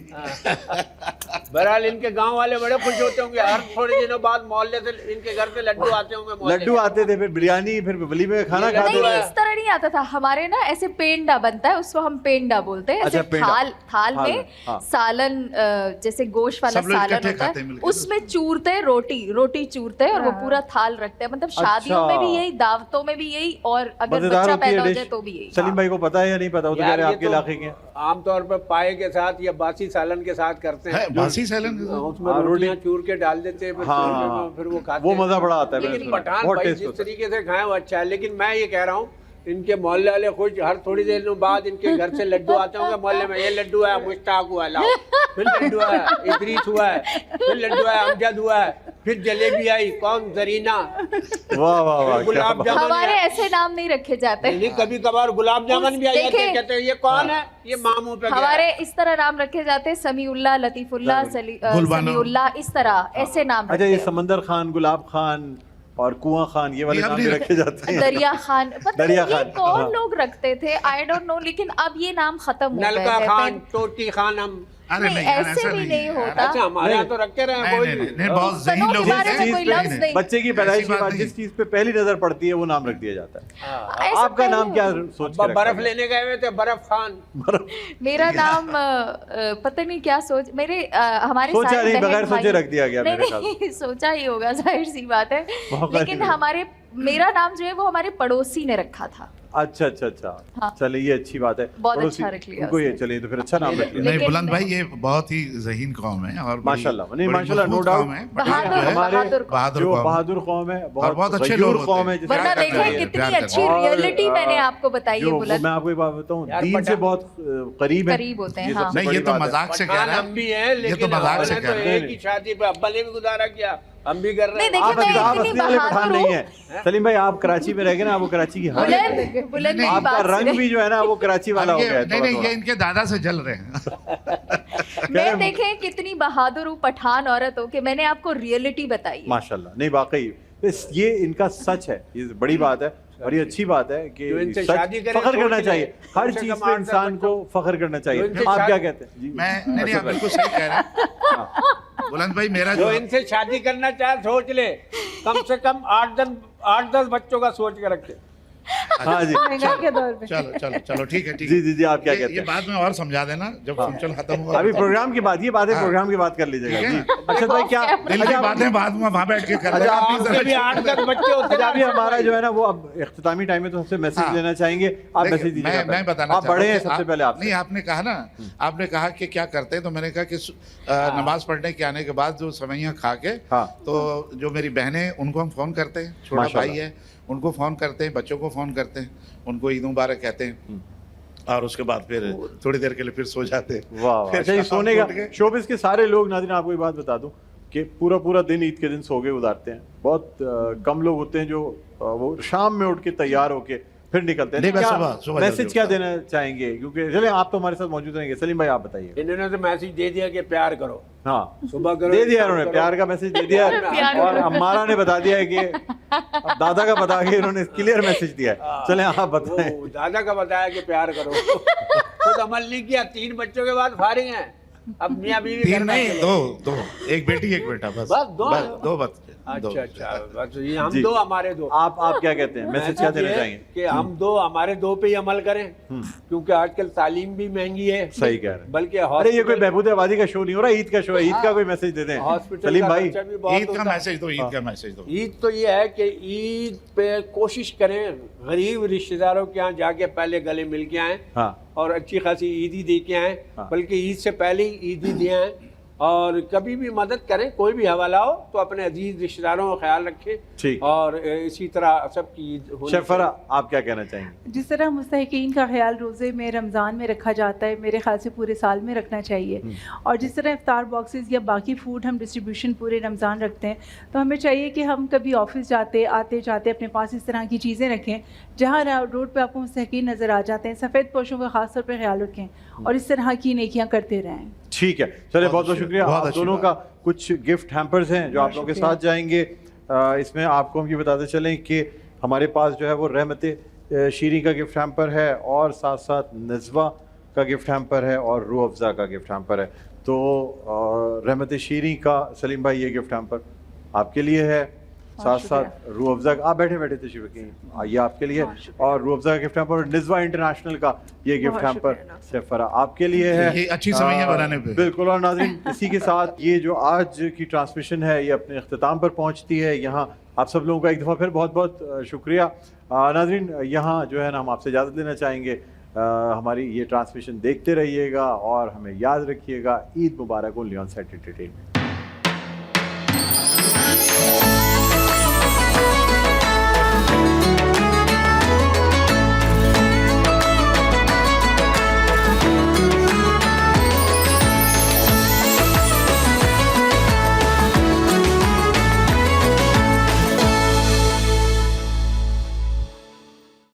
बहरहाल इनके गांव वाले बड़े खुश होते होंगे, हर थोड़े दिनों बाद मोहल्ले से इनके घर से लड्डू आते होंगे मोहल्ले लड्डू में। आते थे, फिर बिरयानी, फिर वलीमे में खाना नहीं, खाते नहीं, थे। नहीं, इस तरह नहीं आता था हमारे ना, ऐसे पेंडा बनता है, उसको हम पेंडा बोलते हैं। अच्छा, ऐसे पेंडा। थाल थाल थाल में में, हाँ। सालन, जैसे गोश्त वाला सब लोग सालन इकट्ठे होता खाते हैं है, मिलकर। उसमें चूरते हैं रोटी चूरते हैं और वो हाँ। पूरा थाल रखते हैं। मतलब शादियों अच्छा। में भी यही, दावतों में भी यही, और अगर मजेदार बच्चा होती है पैदा हो डिश। जाए तो भी यही। सलीम भाई को पता है या नहीं पता? वो तो कह यार, रहे हैं ये आपके तो इलाके के। आमतौर पर पाए के साथ या बासी सालन के साथ करते है, हैं। बासी सैलन के साथ? उसमें हाँ, रोटियां रोटी- चूर के डाल देते हैं, फिर हाँ, छोड़ के हाँ, फिर वो खाते वो हैं। मजा बड़ा आता है। मैंने लेकिन सुना। पठान बहुत भाई टेस्ट जिस होता है। तरीके से खाएं वो अच्छा है, लेकिन मैं ये कह रहा हूँ इनके मोहल्ले वाले खुश, हर थोड़ी देर बाद इनके घर से लड्डू आते होंगे मोहल्ले में। ये लड्डू है, मुश्ताक हुआ, लाओ, फिर लड्डू है, इदरीस हुआ है, फिर लड्डू है, अमजद हुआ है, फिर जलेबी आई, कौन, जरीना, वाह वाह वाह, क्या गुलाब बात। जामुन। हमारे ऐसे नाम नहीं रखे जाते। नहीं, कभी कभार गुलाब जामुन भी आ जाते हैं, देखें। कहते हैं ये कौन है, ये मामू पे गया है। हमारे इस तरह नाम रखे जाते हैं, समीउल्लाह, लतीफुल्लाह, गुलबानो। समीउल्लाह, इस तरह ऐसे नाम अच्छा, रखते ये हैं। समंदर खान, गुलाब खान और कुआं खान, ये वाले ये अब नाम भी नहीं रखे जाते हैं। दरिया खान, पता दरिया नहीं ये खान, कौन हाँ। लोग रखते थे, आई डोंट नो, लेकिन अब ये नाम खत्म हो गए नलका हैं। खान, टोटी खानम। अरे नहीं, यार, ऐसे ऐसा भी नहीं है, होता। अच्छा, हमारे यहाँ तो रखते रहे नहीं, कोई नहीं, भी। नहीं, नहीं, बहुत सनों ज़हीन के लोग बारे में होते हैं। कोई लफ्ज़ नहीं। बच्चे की पैदाइश ऐसी के बात बाद नहीं जिस चीज पे पहली नजर पड़ती है वो नाम रख दिया जाता है। ऐसा आपका नाम पहले क्या होता। सोच के रखा बर्फ गया? लेने गए हुए थे, बर्फ खान। मेरा नाम पता नहीं क्या सोच, मेरे हमारे सोचा सारे नहीं, बहन बगैर सोचे भाई- रख दिया गया नहीं, मेरे ख्याल नहीं, सोचा ही होगा, जाहिर सी बात है। मौका लेकिन नहीं हमारे, मेरा नाम जो है वो हमारे पड़ोसी ने रखा था। अच्छा अच्छा अच्छा, हाँ। चले ये अच्छी बात है। बहुत पड़ोसी- अच्छा रख लिया उनको ये उसने। चलिए तो फिर अच्छा नाम रख लिया। नहीं, लेकिन बुलंद मैं- भाई ये बहुत ही ज़हीन कौम है और बड़ी- माशाल्लाह, नहीं, बड़ी माशाल्लाह, मजबूत no doubt। कौम है, बट बहादुर, जो है, बहादुर कौम। बहादुर जो कौम है। बहादुर कौम है, और बहुत अच्छे गयूर लोग कौम होते है, हैं। जिसे वरना प्यार करते देखें हैं, कितनी प्यार करते अच्छी हैं। और, रियलिटी मैंने आपको बताई है जो बुलंद। मैं आपको एक बात बताऊं, यार, दीन से पता- बहुत करीब है, करीब होते हैं, ये हाँ। सबसे नहीं, ये बड़ी तो बात है। मजाक से कह पठान रहा हम भी हैं, है, ये तो लेकिन मजाक से हमने कह तो रहा है। एक ही शादी पे अब्बा ने भी गुजारा किया, हम भी कर रहे नहीं, हैं। देखिए, आप मैं आप इतनी असली वाले बहादुर पठान हूँ। नहीं है सलीम भाई, आप कराची में रह गए ना, वो कराची की हालत है। बुलंद, बुलंद नहीं, की आपका बात रंग सुने। भी जो है ना वो कराची वाला हो ये- गया है नहीं थोड़ा नहीं, ये थोड़ा। इनके दादा से जल रहे हैं। मैं देखें कितनी बहादुर हूँ पठान औरत हो कि मैंने आपको रियलिटी बताई है। माशाल्लाह, नहीं वाकई ये इनका सच है, ये बड़ी बात है और ये अच्छी बात है कि जो इनसे सच शादी करे, फख्र सोच करना ले। चाहिए, हर कम से चीज कम पे 8-10 इंसान को फख्र करना जो चाहिए। इनसे आप क्या शादी- कहते हैं जी? मैं नहीं, आप बिल्कुल सही कह रहे हैं बुलंद भाई। मेरा जो जो इनसे शादी करना चाहे सोच ले, कम से कम 8-10 बच्चों का सोच के रखे। हाँ जी, महंगाई के दौर में चलो चलो चलो, ठीक है, ठीक जी है। जी जी, आप क्या कहते ये हैं? बाद में और समझा देना जब फंक्शन खत्म होगा। अभी प्रोग्राम की बात, ये बातें हाँ। प्रोग्राम की बात कर लीजिएगा ठीक है जी। ना? अच्छा भाई, क्या दिल की बातें बाद में वहाँ बैठ के कर अच्छा, लेना। आपके भी 8-10 बच्चे होते अच्छा, हैं। अभी हमारा जो है ना वो अब इख्तितामी टाइम में तो सबसे मैसेज हाँ। लेना चाहेंगे, आप देखिए, मैसेज दीजिए। मैं बताना आप बड़े हैं चाहता हूं सबसे कि पहले आप नहीं, आपने कहा ना, आपने कहा कि क्या करते हैं, तो मैंने कहा कि नमाज पढ़ने के आने के बाद जो सवैयाँ खा के, हाँ। तो जो मेरी बहनें उनको हम फ़ोन करते हैं, छोटा माशाल्लाह। भाई है उनको फ़ोन करते हैं, बच्चों को फ़ोन करते हैं, उनको ईद मुबारक कहते हैं और उसके बाद फिर थोड़ी देर के लिए फिर सो जाते हैं। वाह वाह। फिर अच्छा, ये शाम सोने को का उठ के- शोबिस के सारे लोग, नाज़रीन आपको ये बात बता दूं कि पूरा पूरा दिन ईद के दिन सो के गुजारते हैं। बहुत कम लोग होते हैं जो वो शाम में उठ के तैयार होके फिर निकलते हैं। नहीं, मैं क्या सुबह मैसेज जल्दी क्या उठता देना चाहेंगे, क्योंकि चले आप तो हमारे साथ मौजूद रहेंगे। सलीम भाई आप बताइए। इन्होंने तो मैसेज दे दिया कि प्यार करो, हाँ, सुबह करो, दे दिया शाम उन्होंने, करो। प्यार का मैसेज दे दिया प्यार और करो। अम्मारा ने बता दिया है कि अब दादा का बता के इन्होंने क्लियर मैसेज दिया है। चले आप बताएं। वो दादा का बताया कि प्यार करो, खुद अमल नहीं किया, 3 बच्चों के बाद फारिग हैं। अब मियाँ बीवी तीन घर में नहीं, अकेले। दो, एक बेटी एक बेटा, बस बस दो? दो बच्चे। दो। अच्छा बस ये हम जी। दो हमारे दो। आप क्या कहते हैं, मैसेज क्या देना चाहेंगे? कि हम दो हमारे दो पे ही अमल करें, क्योंकि आजकल तालीम भी महंगी है। सही कह रहे हैं। बल्कि अरे ये कोई बहबूद आबादी का शो नहीं हो रहा, ईद का शो है, ईद का कोई मैसेज देते हैं हॉस्पिटल सलीम का भाई। खर्चा भी बहुत ईद का होता है। मैसेज दो, ईद का मैसेज दो। ईद तो ये है कि ईद पे कोशिश करें गरीब रिश्तेदारों के यहाँ जाके पहले गले मिल के आए हाँ और अच्छी खासी ईदी दे के आए, हाँ। बल्कि ईद से पहले ही ईदी दे आए। और कभी भी मदद करें, कोई भी हवाला हो तो अपने अजीज रिश्तेदारों का ख्याल रखें। ठीक। और इसी तरह सबकी ईद होनी शेफ फरा, चाहिए। आप क्या कहना चाहेंगे? जिस तरह मुस्तहिकीन का ख्याल रोज़े में रमज़ान में रखा जाता है, मेरे ख्याल से पूरे साल में रखना चाहिए। और जिस तरह इफ्तार बॉक्सेस या बाकी फूड हम डिस्ट्रीब्यूशन पूरे रमज़ान रखते हैं, तो हमें चाहिए कि हम कभी ऑफिस जाते आते जाते अपने पास इस तरह की चीज़ें रखें जहाँ रोड पे आपको मुस्तहिकीन नज़र आ जाते हैं। सफ़ेद पोशों का ख़ास तौर पर ख्याल रखें और इस तरह की नेकियां करते रहें। ठीक है, चलिए बहुत बहुत शुक्रिया। बहुत आप अच्छी दोनों बात। का कुछ गिफ्ट हैम्पर्स हैं जो आप लोगों के शुक्रिया। साथ जाएंगे। इसमें आपको हम ये बताते चलें कि हमारे पास जो है वो रहमत शीरी का गिफ्ट हैम्पर है और साथ साथ नज़वा का गिफ्ट हैम्पर है और रूह अफ़ज़ा का गिफ्ट हैम्पर है। तो रहमत शीरी का सलीम भाई ये गिफ्ट हैम्पर आपके लिए है, साथ साथ रूह अफ़ज़ा आप बैठे बैठे तशरीफ़ रखिए, ये आपके लिए है। और रूह अफ़ज़ा का गिफ्ट हैम्पर और निज़वा इंटरनेशनल का ये गिफ्ट हैम्पर शेफ फरा आपके लिए है। ये अच्छी सवैयां बनाने पे। बिल्कुल। और नाज़रीन, इसी के साथ ये जो आज की ट्रांसमिशन है ये अपने अख्ताम पर पहुंचती है। यहाँ आप सब लोगों का एक दफ़ा फिर बहुत बहुत शुक्रिया। नाज़रीन, यहाँ जो है ना हम आपसे इजाज़त लेना चाहेंगे। हमारी ये ट्रांसमिशन देखते रहिएगा और हमें याद रखिएगा। ईद मुबारक हो लियोन सेट एंटरटेनमेंट।